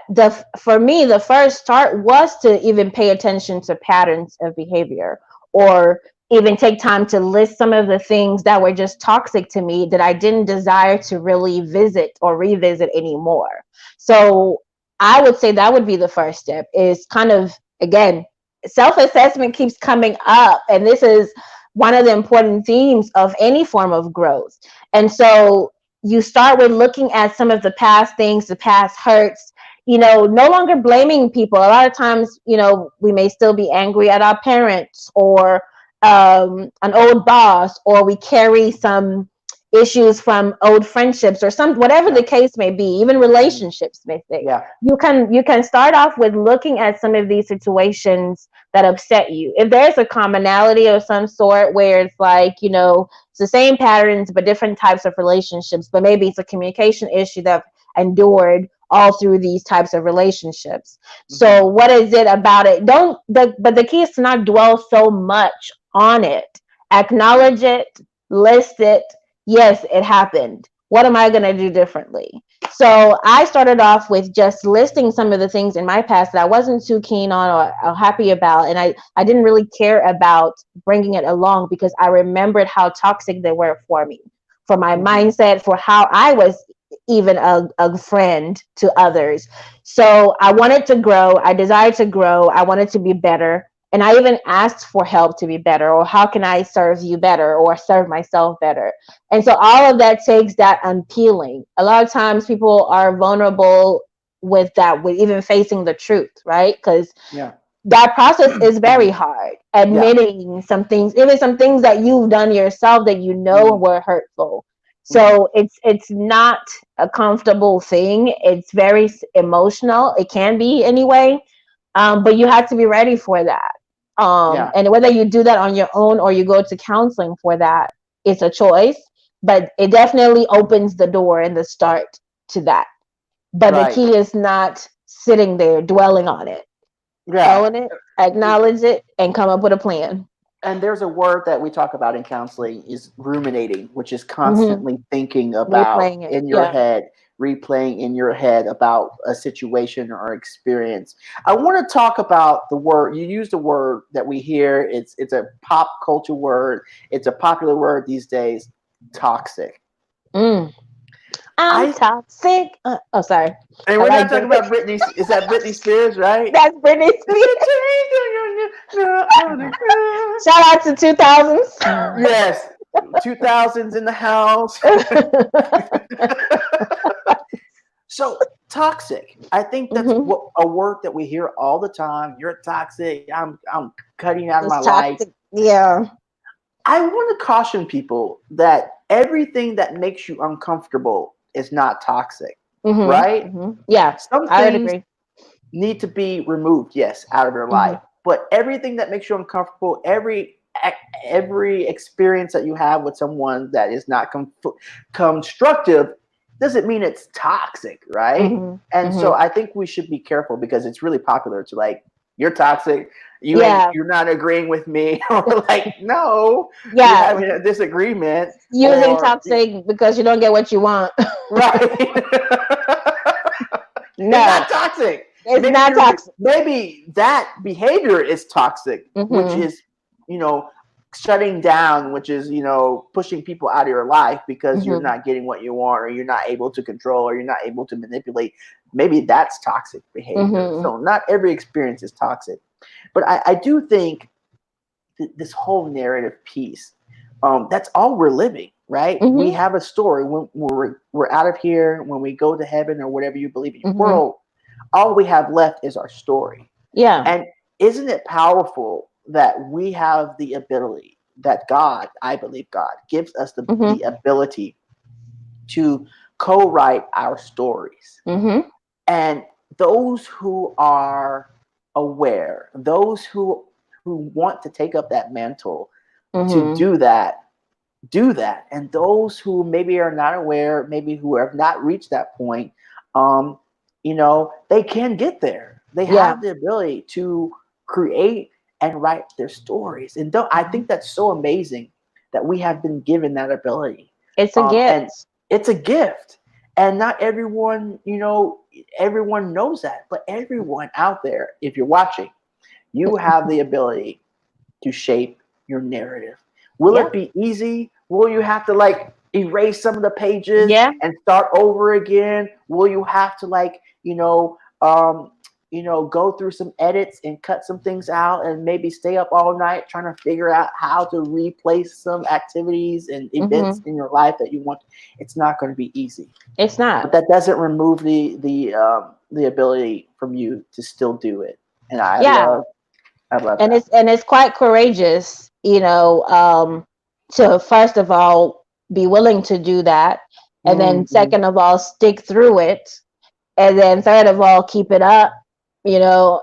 for me, the first start was to even pay attention to patterns of behavior, or even take time to list some of the things that were just toxic to me that I didn't desire to really visit or revisit anymore. So I would say that would be the first step, is kind of, again, self-assessment keeps coming up, and this is one of the important themes of any form of growth. And so you start with looking at some of the past things, the past hurts, no longer blaming people. A lot of times, we may still be angry at our parents, or an old boss, or we carry some issues from old friendships, or whatever the case may be, even relationships may say. You can start off with looking at some of these situations that upset you. If there's a commonality of some sort, where it's like, it's the same patterns but different types of relationships, but maybe it's a communication issue that endured all through these types of relationships. So what is it about it? But the key is to not dwell so much on it. Acknowledge it, list it. Yes, it happened. What am I going to do differently? So I started off with just listing some of the things in my past that I wasn't too keen on or happy about. And I didn't really care about bringing it along, because I remembered how toxic they were for me, for my mindset, for how I was even a friend to others. So I wanted to grow. I desired to grow. I wanted to be better. And I even asked for help to be better, or how can I serve you better, or serve myself better? And so all of that takes that unpeeling. A lot of times people are vulnerable with that, with even facing the truth, right? Because that process is very hard. Admitting some things, even some things that you've done yourself that were hurtful. So it's not a comfortable thing. It's very emotional. It can be anyway. But you have to be ready for that. And whether you do that on your own or you go to counseling for that, it's a choice. But it definitely opens the door and the start to that. But the key is not sitting there dwelling on it. Own it, acknowledge it, and come up with a plan. And there's a word that we talk about in counseling is ruminating, which is constantly thinking about in your head, replaying in your head about a situation or experience. I want to talk about the word. You used a word that we hear. It's a pop culture word. It's a popular word these days. Toxic. I'm toxic. Sorry. And we're not talking about Britney. Is that Britney Spears, right? That's Britney Spears. Shout out to 2000s. Yes. 2000s in the house. So toxic. I think that's a word that we hear all the time. You're toxic. I'm cutting you out of my life. Yeah. I want to caution people that everything that makes you uncomfortable is not toxic, right? Yeah, Some I would things agree. need to be removed, yes, out of your life. But everything that makes you uncomfortable, every experience that you have with someone that is not constructive, doesn't mean it's toxic, right? And so I think we should be careful because it's really popular to like, you're toxic, you're not agreeing with me, or like, no, we're having a disagreement. Using or toxic because you don't get what you want. right. No, it's not toxic. It's not toxic. Maybe that behavior is toxic, which is, shutting down, which is, pushing people out of your life because you're not getting what you want, or you're not able to control, or you're not able to manipulate. Maybe that's toxic behavior. So not every experience is toxic. But I do think this whole narrative piece, that's all we're living, right? We have a story. When we're out of here, when we go to heaven or whatever you believe in your world, all we have left is our story. Yeah. And isn't it powerful that we have the ability, that God, I believe God, gives us the ability to co-write our stories. And those who are aware, those who want to take up that mantle to do that. And those who maybe are not aware, maybe who have not reached that point, they can get there. They have the ability to create and write their stories. And I think that's so amazing that we have been given that ability. It's a gift. And it's a gift. And not everyone, everyone knows that. But everyone out there, if you're watching, you have the ability to shape your narrative. Will it be easy? Will you have to like erase some of the pages and start over again? Will you have to like, go through some edits and cut some things out and maybe stay up all night trying to figure out how to replace some activities and events in your life that you want? It's not going to be easy. It's not. But that doesn't remove the ability from you to still do it. And I love and that. It's quite courageous, to first of all be willing to do that, and then second of all stick through it, and then third of all keep it up. So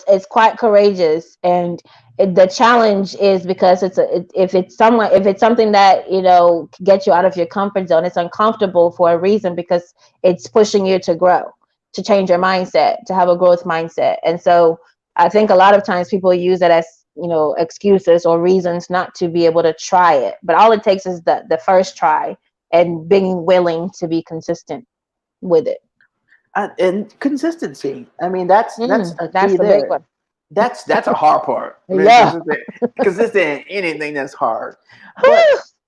it's quite courageous, and the challenge is because if it's something that gets you out of your comfort zone, it's uncomfortable for a reason, because it's pushing you to grow, to change your mindset, to have a growth mindset. And so I think a lot of times people use it as excuses or reasons not to be able to try it, but all it takes is the first try and being willing to be consistent with it. And consistency. I mean, that's a key the there. Big one. That's a hard part. Yeah. Consistent in anything that's hard. But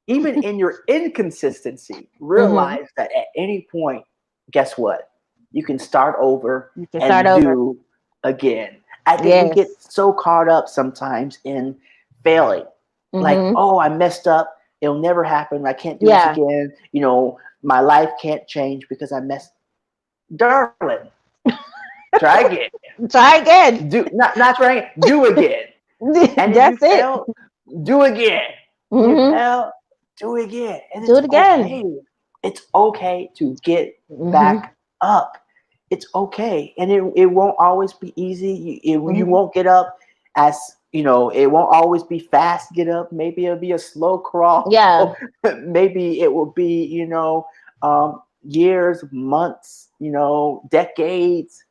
even in your inconsistency, realize that at any point, guess what? You can start over do again. I think we get so caught up sometimes in failing. Like, oh, I messed up. It'll never happen. I can't do this again. My life can't change because I messed. Darling, try again. Try again. Do not try again. Do again. And that's if you fail, do again. You fail, do again. And do it again. Okay. It's okay to get back up. It's okay. And it won't always be easy. You won't get up as, it won't always be fast get up. Maybe it'll be a slow crawl. Yeah. Maybe it will be, years, months, decades.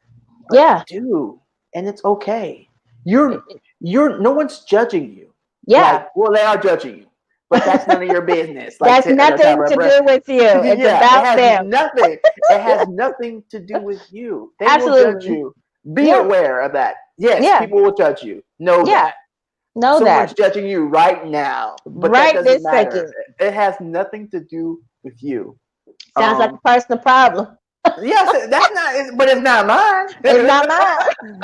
But do. And it's okay. You're no one's judging you. Yeah. Well, they are judging you, but that's none of your business. That's nothing to do with you. It's about them. It has nothing to do with you. They Absolutely. will judge you. Be aware of that. Yes, people will judge you. Know that. Someone's judging you right now, but that doesn't matter. Second. It has nothing to do with you. Sounds like a personal problem. Yes, that's not. But it's not mine. It's not mine.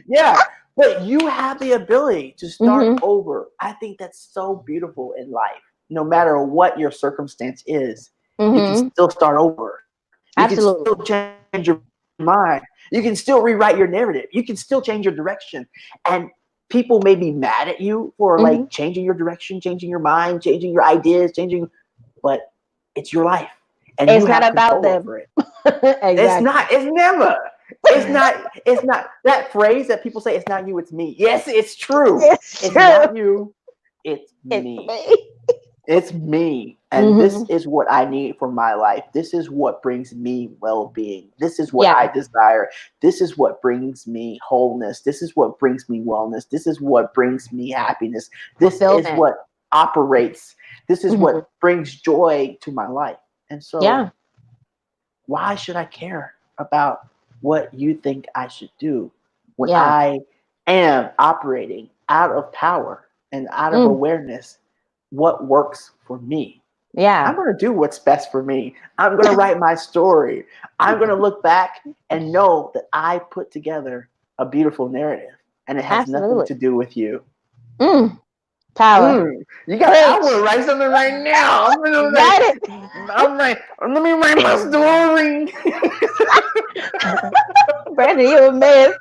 Yeah, but you have the ability to start over. I think that's so beautiful in life. No matter what your circumstance is, you can still start over. You can still change your mind. You can still rewrite your narrative. You can still change your direction. And people may be mad at you for like changing your direction, changing your mind, changing your ideas, but it's your life and It's you not have about control them. over it. Exactly. It's not that phrase that people say, it's not you, it's me. Yes, it's true. It's It's true. not you, it's It's me. me. It's me. And this is what I need for my life. This is what brings me well-being. This is what I desire. This is what brings me wholeness. This is what brings me wellness. This is what brings me happiness. This is what operates. This is what brings joy to my life. And so why should I care about what you think I should do when I am operating out of power and out of awareness? What works for me? I'm going to do what's best for me. I'm going to write my story. I'm going to look back and know that I put together a beautiful narrative and it has nothing to do with you. Power. You got. I want to write something right now. Let me write my story. Brandon, you a mess.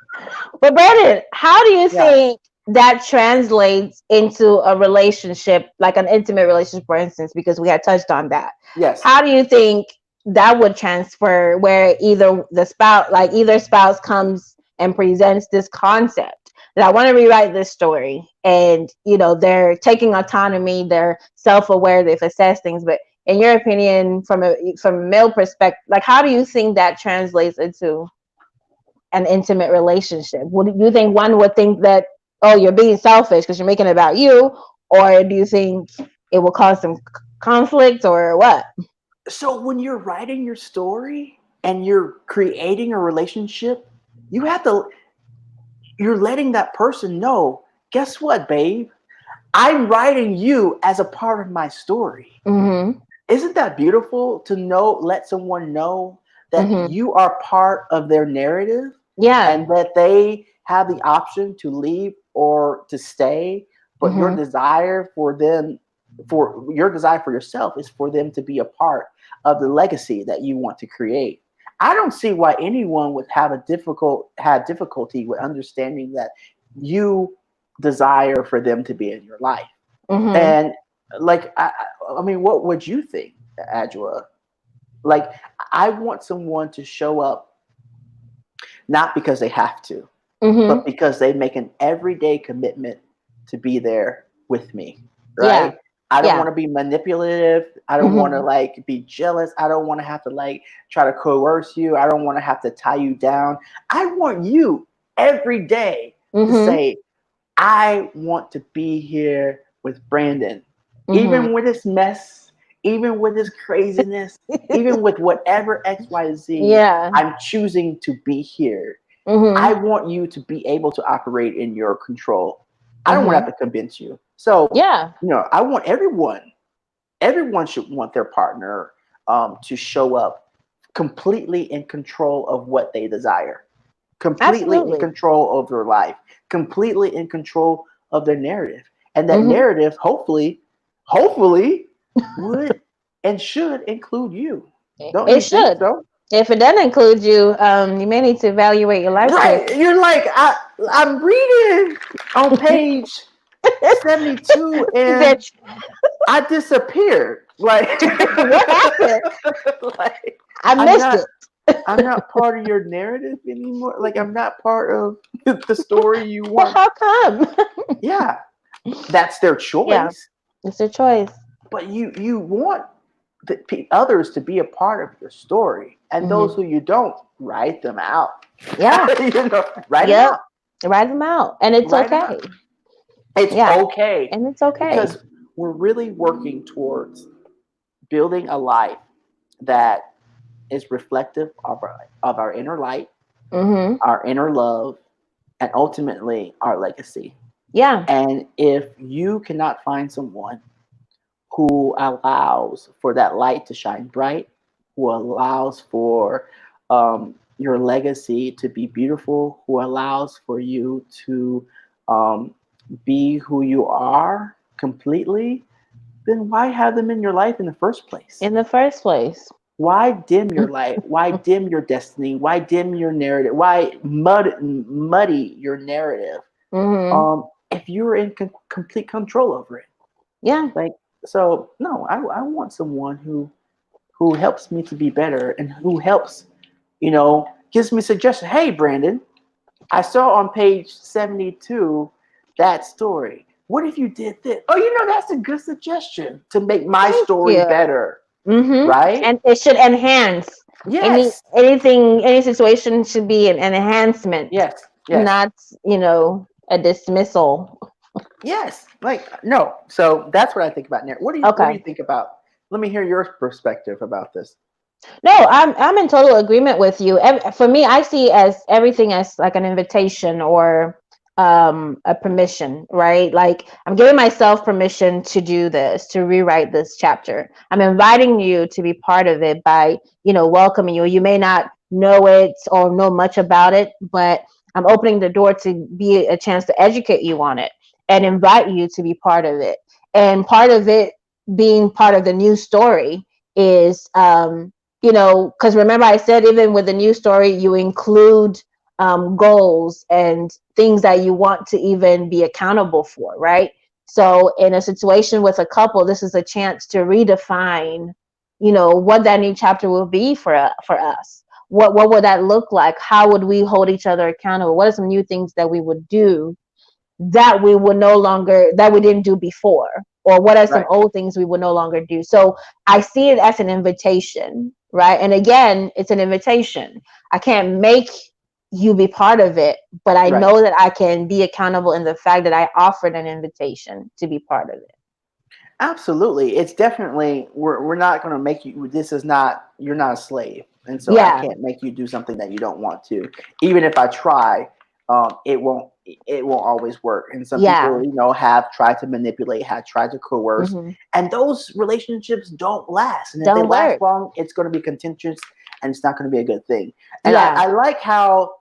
But Brandon, how do you think that translates into a relationship, like an intimate relationship, for instance, because we had touched on that? Yes. How do you think that would transfer where either spouse comes and presents this concept that I want to rewrite this story, and they're taking autonomy, they're self-aware, they've assessed things, but in your opinion, from a male perspective, like how do you think that translates into an intimate relationship? Would you think one would think that, oh, you're being selfish because you're making it about you, or do you think it will cause some conflict, or what? So when you're writing your story and you're creating a relationship, you're letting that person know, guess what, babe? I'm writing you as a part of my story. Isn't that beautiful to let someone know that you are part of their narrative? And that they have the option to leave or to stay, but your desire for yourself is for them to be a part of the legacy that you want to create. I don't see why anyone would have difficulty with understanding that you desire for them to be in your life. And like, I mean, what would you think, Adwoa? Like, I want someone to show up not because they have to, but because they make an everyday commitment to be there with me, right? I don't want to be manipulative. I don't want to like be jealous. I don't want to have to like try to coerce you. I don't want to have to tie you down. I want you every day to say, I want to be here with Brandon, even with his mess, even with his craziness, even with whatever X, Y, Z. I'm choosing to be here. I want you to be able to operate in your control. I don't want to have to convince you. So, I want everyone should want their partner to show up completely in control of what they desire, completely in control of their life, completely in control of their narrative. And that narrative, hopefully, would and should include you. Don't you think so? If it doesn't include you, you may need to evaluate your life. Right. You're like, I'm reading on page 72 and I disappeared. Like, what happened? Like, I missed it. I'm not part of your narrative anymore. Like, I'm not part of the story you want. How come? Yeah. That's their choice. Yeah, it's their choice. But you want others to be a part of your story. And those who you don't, write them out. Yeah. Write them out. Write them out. And it's okay. It's okay. And it's okay. Because we're really working towards building a life that is reflective of our inner light, our inner love, and ultimately our legacy. Yeah. And if you cannot find someone who allows for that light to shine bright, who allows for your legacy to be beautiful, who allows for you to be who you are completely, then why have them in your life in the first place? Why dim your light? Why dim your destiny? Why dim your narrative? Why muddy your narrative? if you're in complete control over it. Yeah. Like, so no, I want someone who helps me to be better and who helps, gives me suggestions. Hey, Brandon, I saw on page 72 that story. What if you did this? Oh, that's a good suggestion to make my Thank story you. better, Mm-hmm. right? And it should enhance Yes. any situation should be an enhancement. Yes. Not, a dismissal. Yes. Like, no. So that's what I think about narrative. What do you think about? Let me hear your perspective about this. No, I'm in total agreement with you. For me, I see as everything as like an invitation or a permission, right? Like I'm giving myself permission to do this, to rewrite this chapter. I'm inviting you to be part of it by, welcoming you. You may not know it or know much about it, but I'm opening the door to be a chance to educate you on it and invite you to be part of it. And part of it being part of the new story is because remember I said even with the news story, you include goals and things that you want to even be accountable for, right? So in a situation with a couple, this is a chance to redefine, what that new chapter will be for us. What would that look like? How would we hold each other accountable? What are some new things that we would do that we would no longer, that we didn't do before? Or what are some Right. old things we would no longer do? So I see it as an invitation, right? And again, it's an invitation. I can't make you be part of it, but I know that I can be accountable in the fact that I offered an invitation to be part of it. Absolutely. It's definitely, we're not going to make you, you're not a slave. And so I can't make you do something that you don't want to. Even if I try, it won't always work. And some people, have tried to manipulate, have tried to coerce, and those relationships don't last. And if they last long, it's going to be contentious and it's not going to be a good thing. And I like how,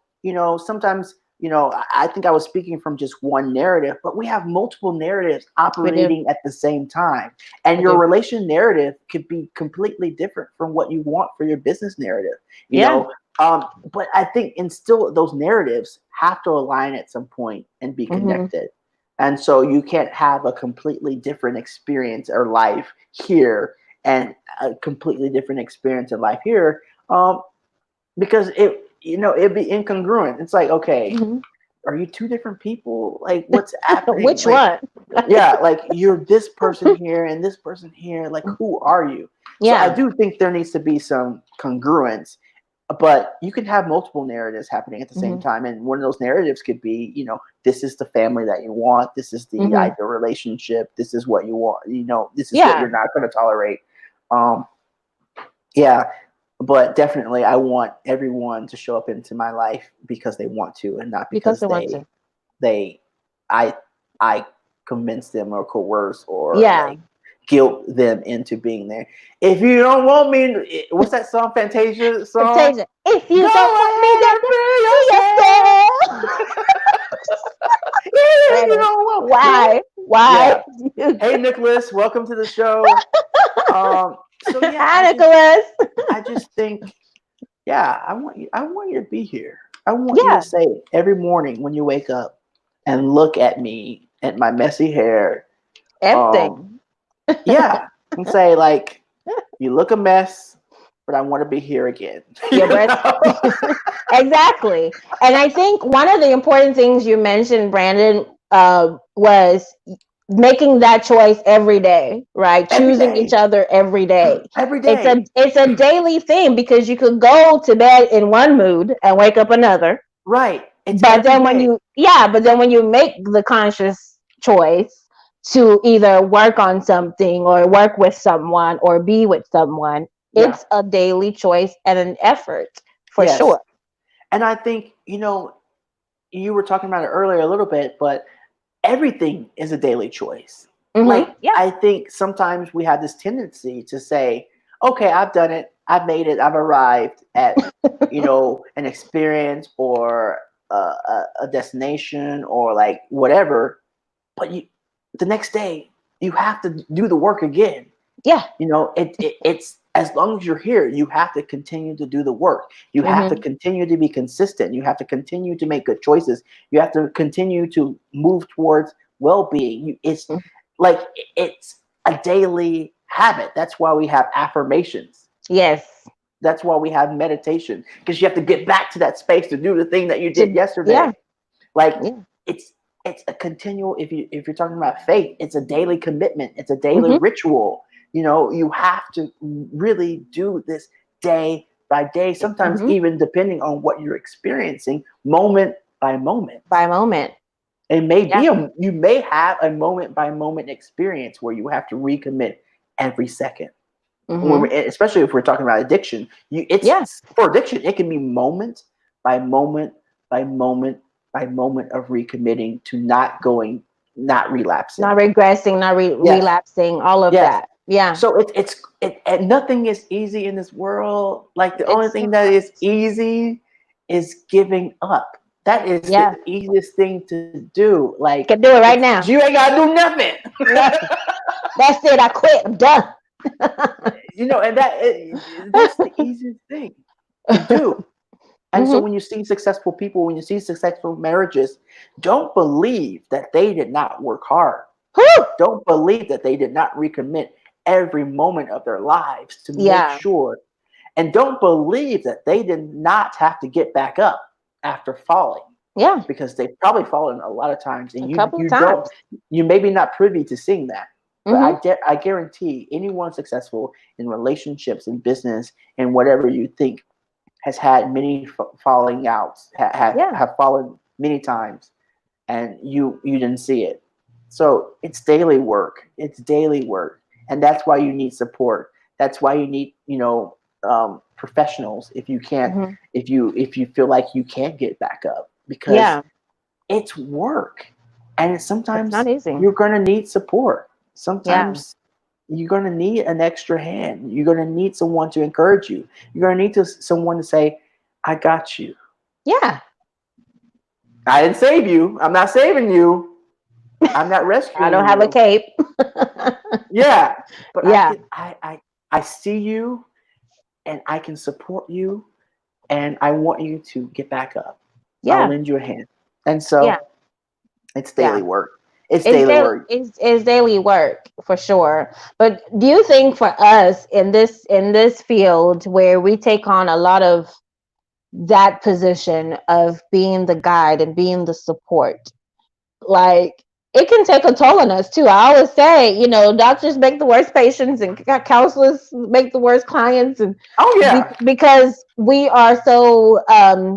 sometimes, I think I was speaking from just one narrative, but we have multiple narratives operating at the same time. And your relation narrative could be completely different from what you want for your business narrative, you know? But I think still those narratives have to align at some point and be connected. And so you can't have a completely different experience or life here and a completely different experience in life here, because it'd be incongruent. It's like, okay, are you two different people? Like, what's happening? Which one? Yeah, like you're this person here and this person here. Like, who are you? So I do think there needs to be some congruence, but you can have multiple narratives happening at the same time. And one of those narratives could be, this is the family that you want. This is the ideal relationship. This is what you want. This is what you're not going to tolerate. But definitely I want everyone to show up into my life because they want to, and not because I convince them or coerce or like guilt them into being there. If you don't want me, what's that song? Fantasia song? Fantasia. If you don't want me, then be yourself. Why? Yeah. Hey, Nicholas, welcome to the show. So yeah, hi, Nicholas. I just think, I want you to be here. I want you to say it every morning when you wake up and look at me and my messy hair. Everything. And say like, you look a mess, but I want to be here again. Exactly. And I think one of the important things you mentioned, Brandon, was making that choice every day, right? Choosing each other every day. Every day. It's a daily thing, because you could go to bed in one mood and wake up another. Right. But then when you make the conscious choice to either work on something or work with someone or be with someone, it's a daily choice and an effort for sure. And I think, you were talking about it earlier a little bit, but everything is a daily choice. I think sometimes we have this tendency to say, okay, I've done it. I've made it. I've arrived at, an experience or a destination or like whatever. But the next day you have to do the work again. Yeah. It's as long as you're here, you have to continue to do the work. You have to continue to be consistent. You have to continue to make good choices. You have to continue to move towards well-being. It's like it's a daily habit. That's why we have affirmations. Yes. That's why we have meditation, because you have to get back to that space to do the thing that you did yesterday. Yeah. Like it's a continual. If you're talking about faith, it's a daily commitment. It's a daily ritual. You have to really do this day by day. Sometimes even depending on what you're experiencing, moment by moment. By moment. It may be you may have a moment by moment experience where you have to recommit every second. Especially if we're talking about addiction, for addiction, it can be moment by moment by moment by moment of recommitting to not relapsing, not regressing, not relapsing, all of that. Yeah. So and nothing is easy in this world. Like the only thing that is easy is giving up. That is the easiest thing to do. Like, can do it right now. You ain't gotta do nothing. That's it. I quit. I'm done. And that's the easiest thing to do. And so when you see successful people, when you see successful marriages, don't believe that they did not work hard. Don't believe that they did not recommit every moment of their lives to make sure. And don't believe that they did not have to get back up after falling. Yeah. Because they've probably fallen a lot of times. And you maybe not privy to seeing that. But I guarantee anyone successful in relationships, in business, and whatever you think has had many falling outs, have fallen many times, and you didn't see it. So it's daily work. It's daily work, and that's why you need support. That's why you need professionals if you can't if you feel like you can't get back up, because it's work, and sometimes it's not easy. You're gonna need support. Sometimes you're going to need an extra hand. You're going to need someone to encourage you. You're going to need someone to say, I got you. Yeah. I didn't save you. I'm not saving you. I'm not rescuing you. I don't have a cape. Yeah. But I see you, and I can support you, and I want you to get back up. Yeah. I'll lend you a hand. And so it's daily work. It's daily work. It's daily work for sure. But do you think for us in this field where we take on a lot of that position of being the guide and being the support, like it can take a toll on us too? I always say, doctors make the worst patients and counselors make the worst clients, and because we are so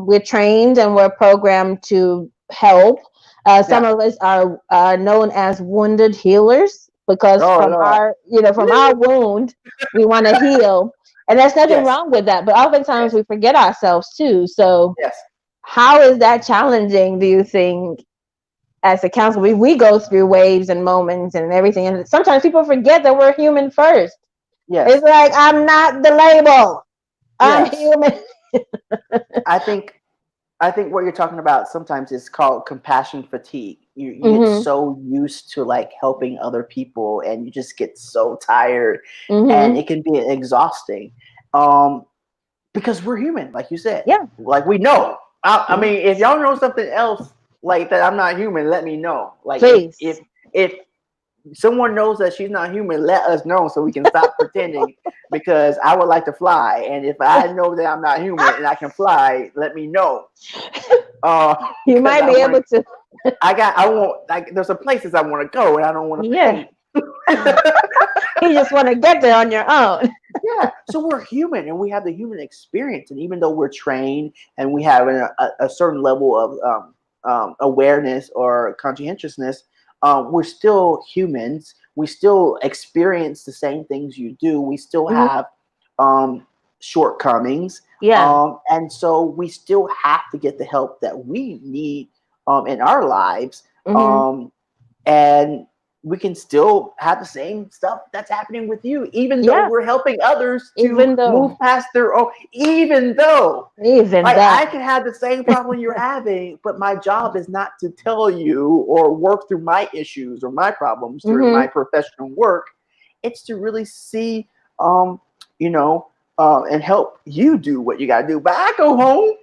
we're trained and we're programmed to help. Some of us are known as wounded healers because from our wound, we want to heal. And there's nothing wrong with that. But oftentimes we forget ourselves too. So how is that challenging, do you think, as a counselor? We go through waves and moments and everything. And sometimes people forget that we're human first. Yes. It's like, I'm not the label. I'm human. I think what you're talking about sometimes is called compassion fatigue. You get so used to like helping other people, and you just get so tired, and it can be exhausting. Because we're human, like you said. Yeah. Like we know. I mean, if y'all know something else like that, I'm not human, let me know. Like if someone knows that she's not human, let us know so we can stop pretending, because I would like to fly. And if I know that I'm not human and I can fly, let me know. You might be able to. There's some places I want to go and I don't want to pay. You just want to get there on your own. Yeah. So we're human and we have the human experience. And even though we're trained and we have a certain level of awareness or conscientiousness, we're still humans. We still experience the same things you do. We still have shortcomings. Yeah. And so we still have to get the help that we need in our lives. And we can still have the same stuff that's happening with you, even though we're helping others to move past their own. Even though I can have the same problem you're having, but my job is not to tell you or work through my issues or my problems through my professional work. It's to really see and help you do what you got to do. But I go home,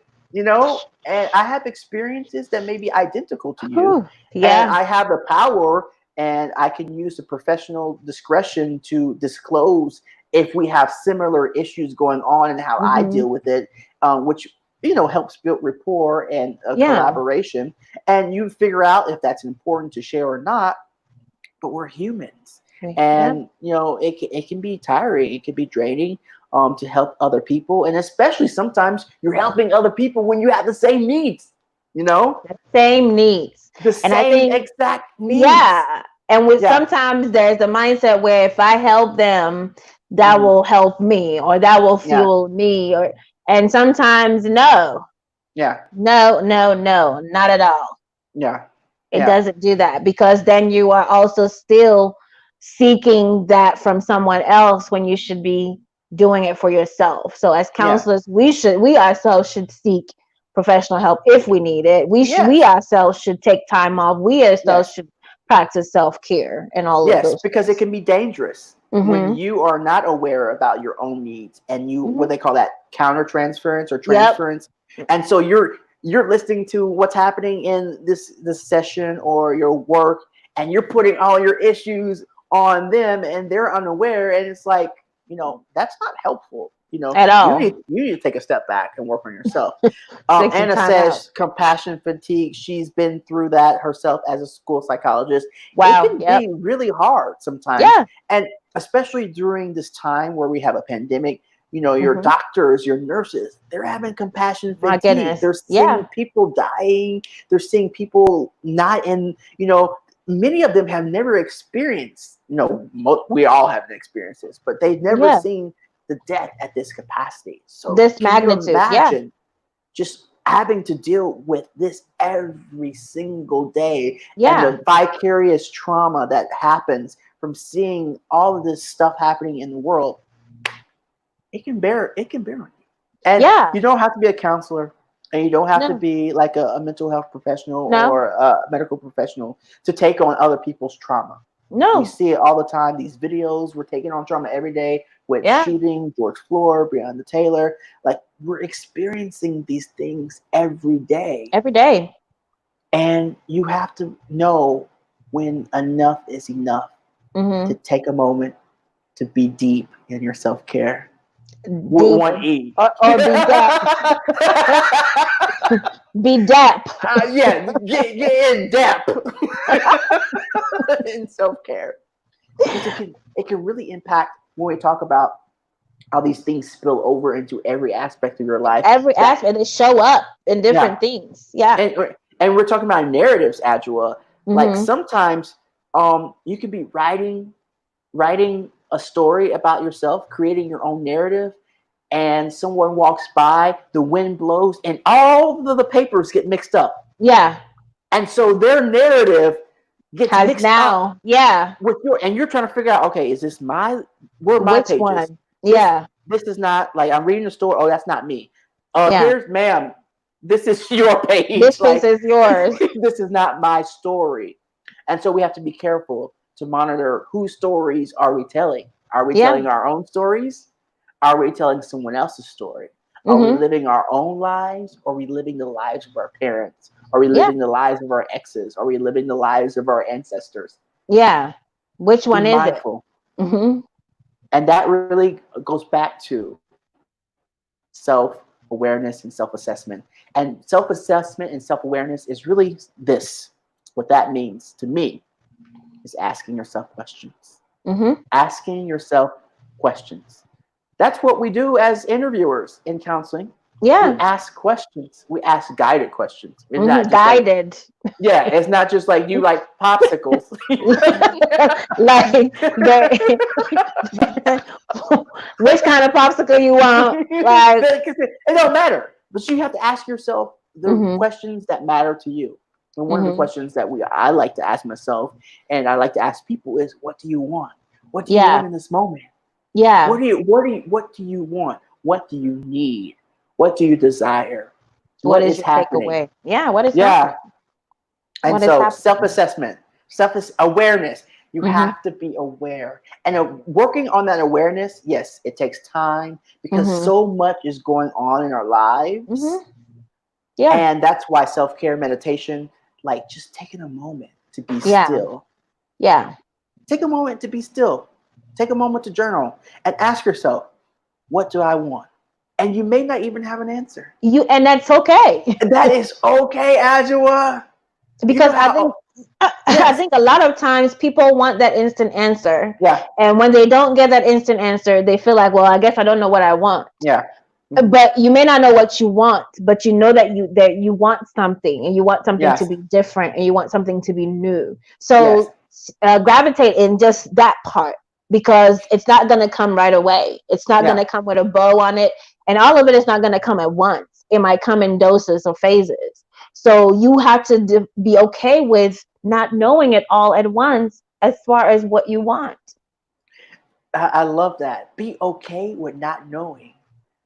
and I have experiences that may be identical to you. Whew. And Yeah. I have the power and I can use the professional discretion to disclose if we have similar issues going on and how I deal with it, which, helps build rapport and collaboration. And you figure out if that's important to share or not. But we're humans. And, it can be tiring. It can be draining to help other people. And especially sometimes you're helping other people when you have the same needs, The same needs. the And I same think, exact needs. yeah. And sometimes there's a mindset where if I help them, that will help me, or that will fuel me, and sometimes no, not at all. It doesn't do that, because then you are also still seeking that from someone else when you should be doing it for yourself. So as counselors, we ourselves should seek professional help if we need it. We ourselves should take time off. We ourselves should practice self-care and all of those because things. it can be dangerous when you are not aware about your own needs and you what they call that counter transference or transference. And so you're listening to what's happening in this session or your work, and you're putting all your issues on them, and they're unaware, and it's like, that's not helpful. At all. You need to take a step back and work on yourself. Anna says compassion fatigue. She's been through that herself as a school psychologist. Wow. It can be really hard sometimes. Yeah. And especially during this time where we have a pandemic, your doctors, your nurses, they're having compassion fatigue. My goodness. They're seeing people dying. They're seeing people not in, many of them have never experienced, we all have experienced this, but they've never seen the death at this capacity. So this magnitude, imagine just having to deal with this every single day, and the vicarious trauma that happens from seeing all of this stuff happening in the world. It can bear on you. And you don't have to be a counselor, and you don't have to be like a mental health professional or a medical professional to take on other people's trauma. No. We see it all the time. These videos, we're taking on trauma every day with shooting, George Floyd, Breonna Taylor. Like, we're experiencing these things every day. Every day. And you have to know when enough is enough to take a moment to be deep in your self-care. With one E. Or be depth. Be depth. Get in depth in self-care. Because it can really impact when we talk about how these things spill over into every aspect of your life. Every aspect, they show up in different things. Yeah. And we're talking about narratives, Adwoa. Like sometimes you could be writing a story about yourself, creating your own narrative, and someone walks by, the wind blows, and all of the papers get mixed up. Yeah. And so their narrative gets mixed up. Yeah. With and you're trying to figure out, okay, is this where are my Which pages? one? Yeah. This is not, like, I'm reading the story. Oh, that's not me. Here's, ma'am, this is your page. This piece is yours. This is not my story. And so we have to be careful to monitor whose stories are we telling. Are we telling our own stories? Are we telling someone else's story? Are we living our own lives? Or are we living the lives of our parents? Are we living the lives of our exes? Are we living the lives of our ancestors? Yeah. Which one is mindful. it? And that really goes back to self-awareness and self-assessment. And self-assessment and self-awareness is really this. What that means to me is asking yourself questions. Asking yourself questions. That's what we do as interviewers in counseling. Yeah. We ask questions. We ask guided questions. It's not guided. It's not just like you like popsicles. Like, which kind of popsicle you want? Like, it don't matter. But you have to ask yourself the questions that matter to you. And one of the questions that I like to ask myself, and I like to ask people, is, what do you want? What do you want in this moment? Yeah. What do you want? What do you need? What do you desire? What is your happening? Takeaway? Yeah. What is happening? And so self-assessment, self-awareness. You Mhm. have to be aware. And working on that awareness, yes, it takes time because Mhm. so much is going on in our lives. Mhm. Yeah. And that's why self-care meditation, like just taking a moment to be Yeah. still. Yeah. Take a moment to be still. Take a moment to journal and ask yourself, what do I want? And you may not even have an answer. And that's okay. And that is okay, Adwoa. Because I Yes. think a lot of times people want that instant answer. Yeah. And when they don't get that instant answer, they feel like, well, I guess I don't know what I want. Yeah. But you may not know what you want, but you know that you want something, and you want something Yes. to be different, and you want something to be new. So gravitate in just that part, because it's not going to come right away. It's not going to come with a bow on it, and all of it is not going to come at once. It might come in doses or phases. So you have to be okay with not knowing it all at once as far as what you want. I love that. Be okay with not knowing.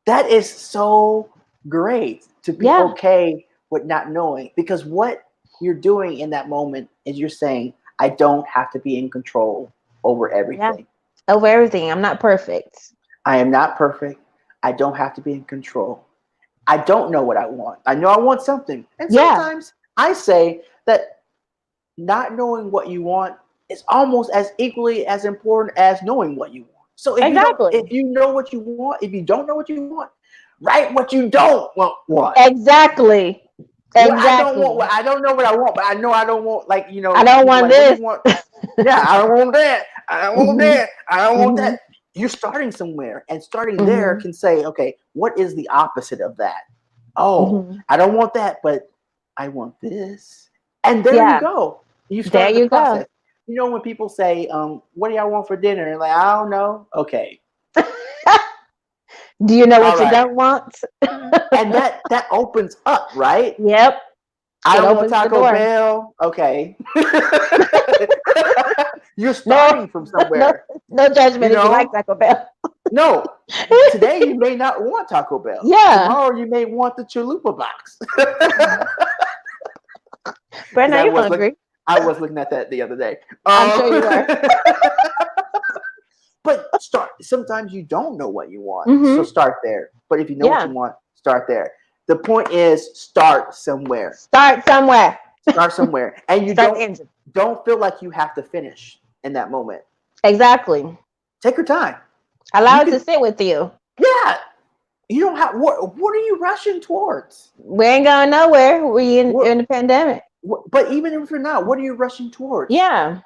That is so great, to be okay with not knowing, because what you're doing in that moment is you're saying, I don't have to be in control over everything. Yeah. Over everything. I'm not perfect. I am not perfect. I don't have to be in control. I don't know what I want. I know I want something. And sometimes I say that not knowing what you want is almost as equally as important as knowing what you want. So if you know what you want, if you don't know what you want, write what you don't want. Exactly. Well, I don't know what I want, but I know I don't want, like, I don't want this. Yeah, I don't want that. I don't want that. I don't want that. You're starting somewhere, and starting there can say, okay, what is the opposite of that? Oh, I don't want that, but I want this. And there you go. You start the process. You know, when people say, what do y'all want for dinner? And like, I don't know. Okay. Do you know what you don't want? And that opens up, right? Yep. I don't want Taco Bell. Okay. You're starting from somewhere. No judgment if you like Taco Bell. No. Today you may not want Taco Bell. Yeah. Tomorrow you may want the chalupa box. Brenda, are you hungry? I was looking at that the other day. I'm sure you were. But sometimes you don't know what you want. So start there. But if you know what you want, start there. The point is, start somewhere. Start somewhere. Start somewhere. And you don't feel like you have to finish in that moment. Exactly. Take your time. Allow it to sit with you. Yeah. You don't have, what are you rushing towards? We ain't going nowhere. We in the pandemic. But even if you're not, what are you rushing towards? Yeah.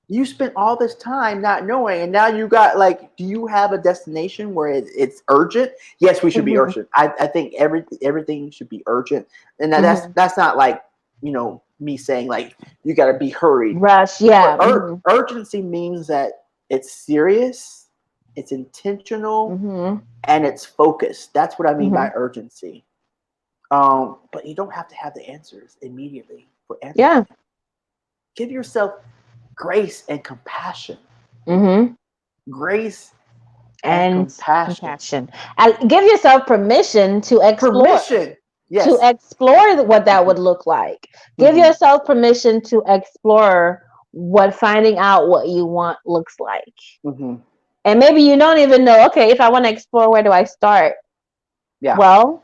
You spent all this time not knowing, and now you got, like, do you have a destination where it's urgent? Yes, we should be urgent. I think everything should be urgent. And that's not like, you know, me saying like you got to be hurried. Rush, yeah. Urgency means that it's serious, it's intentional, and it's focused. That's what I mean by urgency. But you don't have to have the answers immediately for everything. Yeah. Give yourself grace and compassion. Grace and compassion. And give yourself permission to explore. Yes. To explore what that would look like. Give yourself permission to explore what finding out what you want looks like. And maybe you don't even know, okay, if I want to explore, where do I start? Yeah. Well,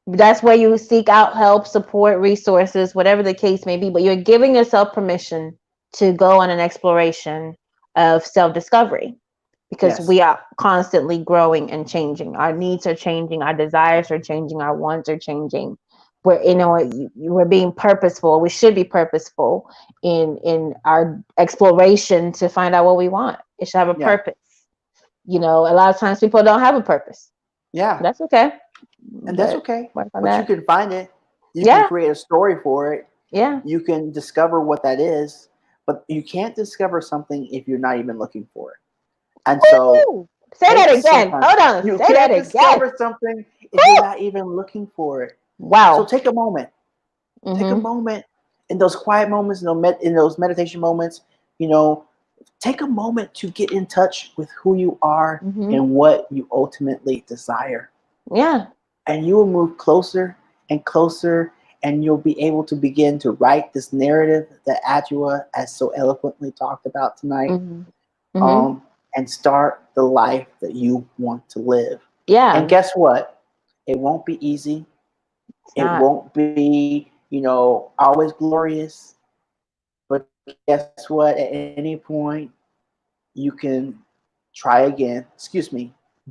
that's where you seek out help, support, resources, whatever the case may be. But you're giving yourself permission to go on an exploration of self-discovery, because we are constantly growing and changing. Our needs are changing, our desires are changing, our wants are changing. We're being purposeful. We should be purposeful in our exploration to find out what we want. It should have a purpose. You know, a lot of times people don't have a purpose. Yeah. That's okay. And that's okay. But you can find it. You can create a story for it. Yeah. You can discover what that is. But you can't discover something if you're not even looking for it. And so say that again. Hold on. You can't discover something if you're not even looking for it. Wow. So take a moment. Take a moment in those quiet moments, in those meditation moments, you know, take a moment to get in touch with who you are and what you ultimately desire. Yeah. And you will move closer and closer and you'll be able to begin to write this narrative that Adwoa has so eloquently talked about tonight, Mm-hmm. and start the life that you want to live. Yeah. And guess what? It won't be easy. It's It not. won't be, always glorious. But guess what? At any point, you can try again,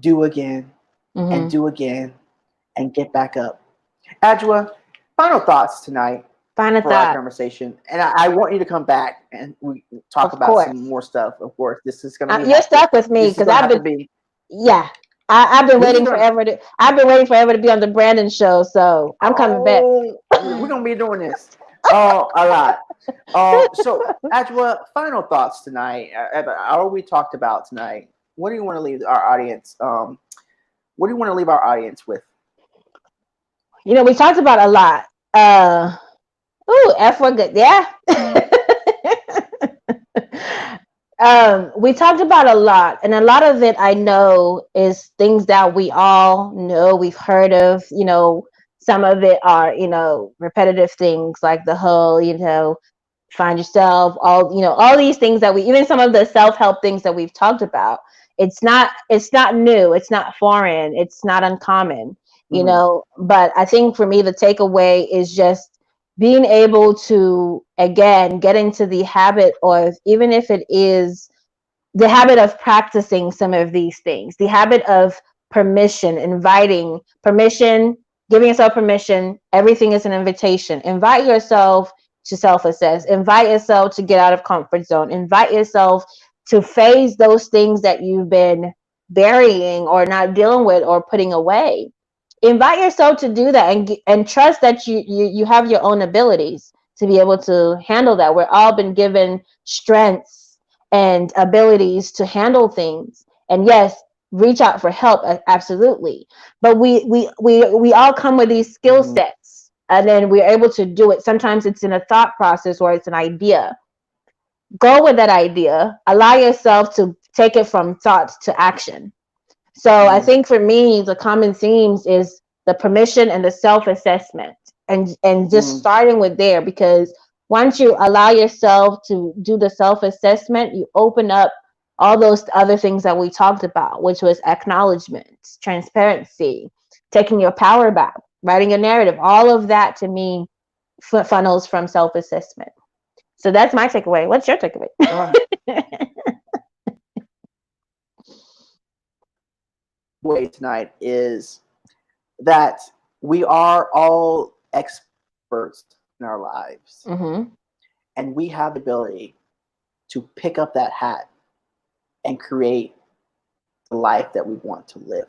do again, and Mm-hmm. do again, and get back up. Adwoa, final thoughts tonight Final for our thought. conversation. And I want you to come back and we talk Of about course. some more stuff. Of course, this is going to You're stuck with me this is because going to I've have to been, be. yeah. I've been This is waiting gonna. forever to. I've been waiting forever to be on the Brandon show, so I'm coming back. Oh, we're gonna be doing this. A lot. So Adwoa, final thoughts tonight. All we talked about tonight. What do you want to leave our audience? What do you want to leave our audience with? We talked about a lot. F for good, yeah. We talked about a lot, and a lot of it I know is things that we all know, we've heard of. Some of it are repetitive things like the whole find yourself, all these things that even some of the self-help things that we've talked about. It's not new, it's not foreign, it's not uncommon. But I think for me the takeaway is just being able to again get into the habit, or even if it is the habit of practicing some of these things, the habit of permission, inviting permission, giving yourself permission. Everything is an invitation. Invite yourself to self-assess, invite yourself to get out of comfort zone, invite yourself to face those things that you've been burying or not dealing with or putting away. Invite yourself to do that, and trust that you have your own abilities to be able to handle that. We're all been given strengths and abilities to handle things. And yes, reach out for help, absolutely. But we all come with these skill sets, and then we're able to do it. Sometimes it's in a thought process or it's an idea. Go with that idea. Allow yourself to take it from thought to action. So I think for me, the common themes is the permission and the self-assessment, and just starting with there, because once you allow yourself to do the self-assessment, you open up all those other things that we talked about, which was acknowledgement, transparency, taking your power back, writing a narrative. All of that to me funnels from self-assessment. So that's my takeaway. What's your takeaway? Way tonight is that we are all experts in our lives, and we have the ability to pick up that hat and create the life that we want to live,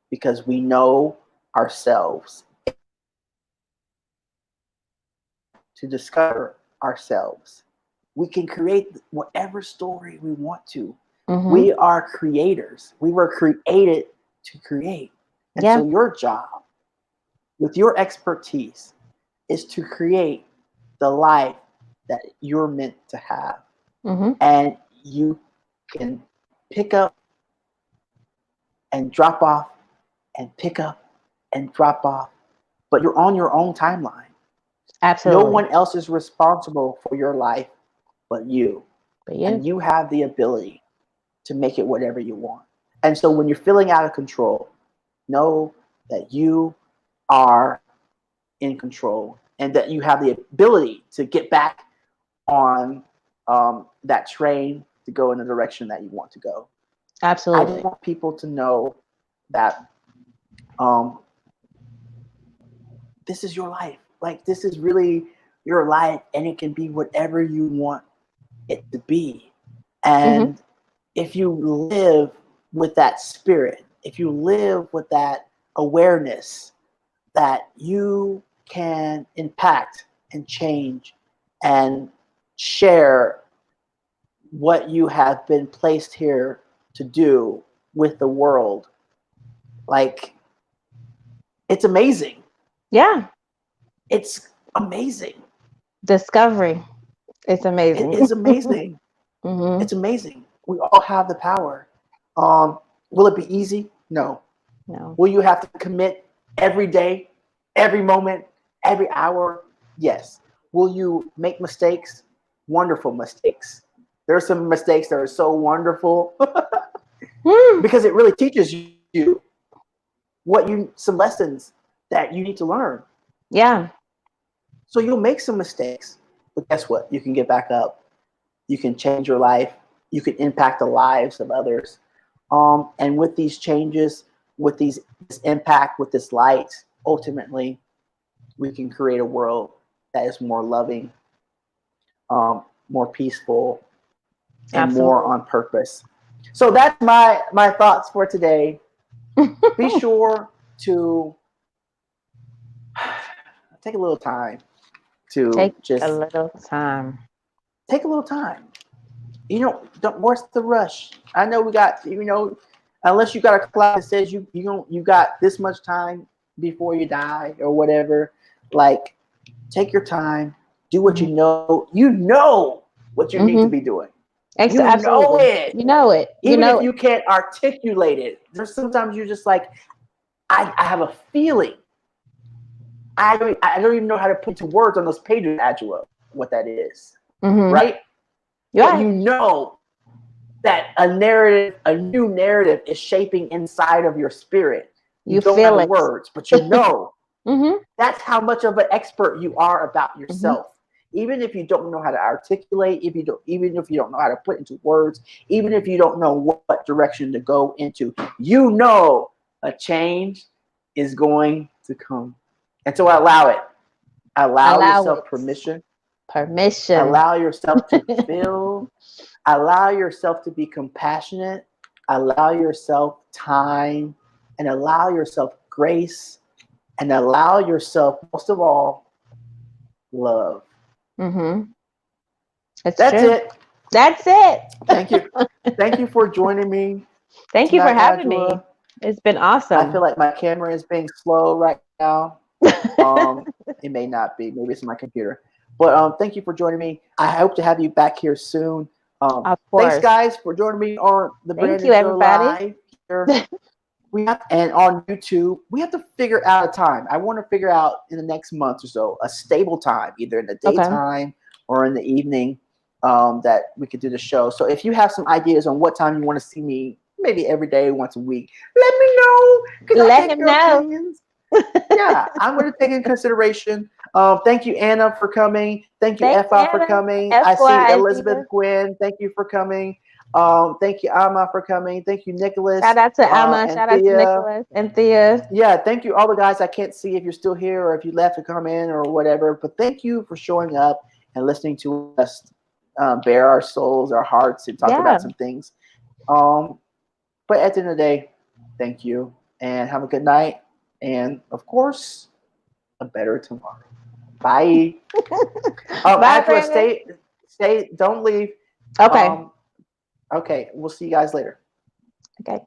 because we know ourselves, to discover ourselves. We can create whatever story we want to. We are creators. We were created to create. And so your job with your expertise is to create the life that you're meant to have. And you can pick up and drop off and pick up and drop off, but you're on your own timeline. Absolutely. No one else is responsible for your life but you. And you have the ability to make it whatever you want. And so when you're feeling out of control, know that you are in control and that you have the ability to get back on that train to go in the direction that you want to go. Absolutely. I just want people to know that this is your life. Like, this is really your life, and it can be whatever you want it to be. And if you live with that spirit, if you live with that awareness that you can impact and change and share what you have been placed here to do with the world, like, it's amazing. Yeah. It's amazing. Discovery. It's amazing. It is amazing. It's amazing. We all have the power. Will it be easy? No. No. Will you have to commit every day, every moment, every hour Yes. Will you make mistakes? Wonderful mistakes. There are some mistakes that are so wonderful because it really teaches you some lessons that you need to learn. Yeah. So you'll make some mistakes, but guess what? You can get back up. You can change your life. You can impact the lives of others. And with these changes, with this impact, with this light, ultimately, we can create a world that is more loving, more peaceful, and Absolutely. more on purpose. So that's my thoughts for today. Be sure to take a little time to Take just a little time. take a little time. Don't what's the rush? I know we got unless you got a clock that says you got this much time before you die or whatever. Like, take your time, do what you know. You know what you need to be doing. You know Absolutely. it. You know it. You Even know if it. you can't articulate it. There's sometimes you're just like, I have a feeling. I don't even know how to put into words on those pages, Adwoa, what that is. Right? Yeah. But you know that a new narrative is shaping inside of your spirit. You don't feel have the it. words, but you know. Mm-hmm. That's how much of an expert you are about yourself. Mm-hmm. Even if you don't know how to articulate, even if you don't know how to put into words, even if you don't know what direction to go into, you know a change is going to come. And so allow it. Allow yourself permission. Permission. Allow yourself to feel. Allow yourself to be compassionate. Allow yourself time. And allow yourself grace. And allow yourself, most of all, love. Mm-hmm. That's true. it. That's it. Thank you. Thank you for joining me. Thank you for having me. Adwoa. It's been awesome. I feel like my camera is being slow right now. It may not be. Maybe it's my computer. But thank you for joining me. I hope to have you back here soon. Of course. Thanks, guys, for joining me on the Thank Brandon you, Show everybody. Live here. And on YouTube, we have to figure out a time. I want to figure out in the next month or so a stable time, either in the daytime or in the evening, that we could do the show. So if you have some ideas on what time you want to see me, maybe every day, once a week, let me know. Let him know. Opinions. Yeah, I'm going to take in consideration. Thank you, Anna, for coming. Thank you, Effa, for coming. I see Elizabeth Gwynn. Thank you for coming. Thank you, Amma, for coming. Thank you, Nicholas. Shout out to Amma. And Shout out to Nicholas and Thea. Yeah, thank you, all the guys. I can't see if you're still here or if you left to come in or whatever. But thank you for showing up and listening to us bare our souls, our hearts, and talk about some things. But at the end of the day, thank you and have a good night. And of course, a better tomorrow. Bye. Bye, Adwoa, stay, don't leave. Okay. Okay, we'll see you guys later. Okay.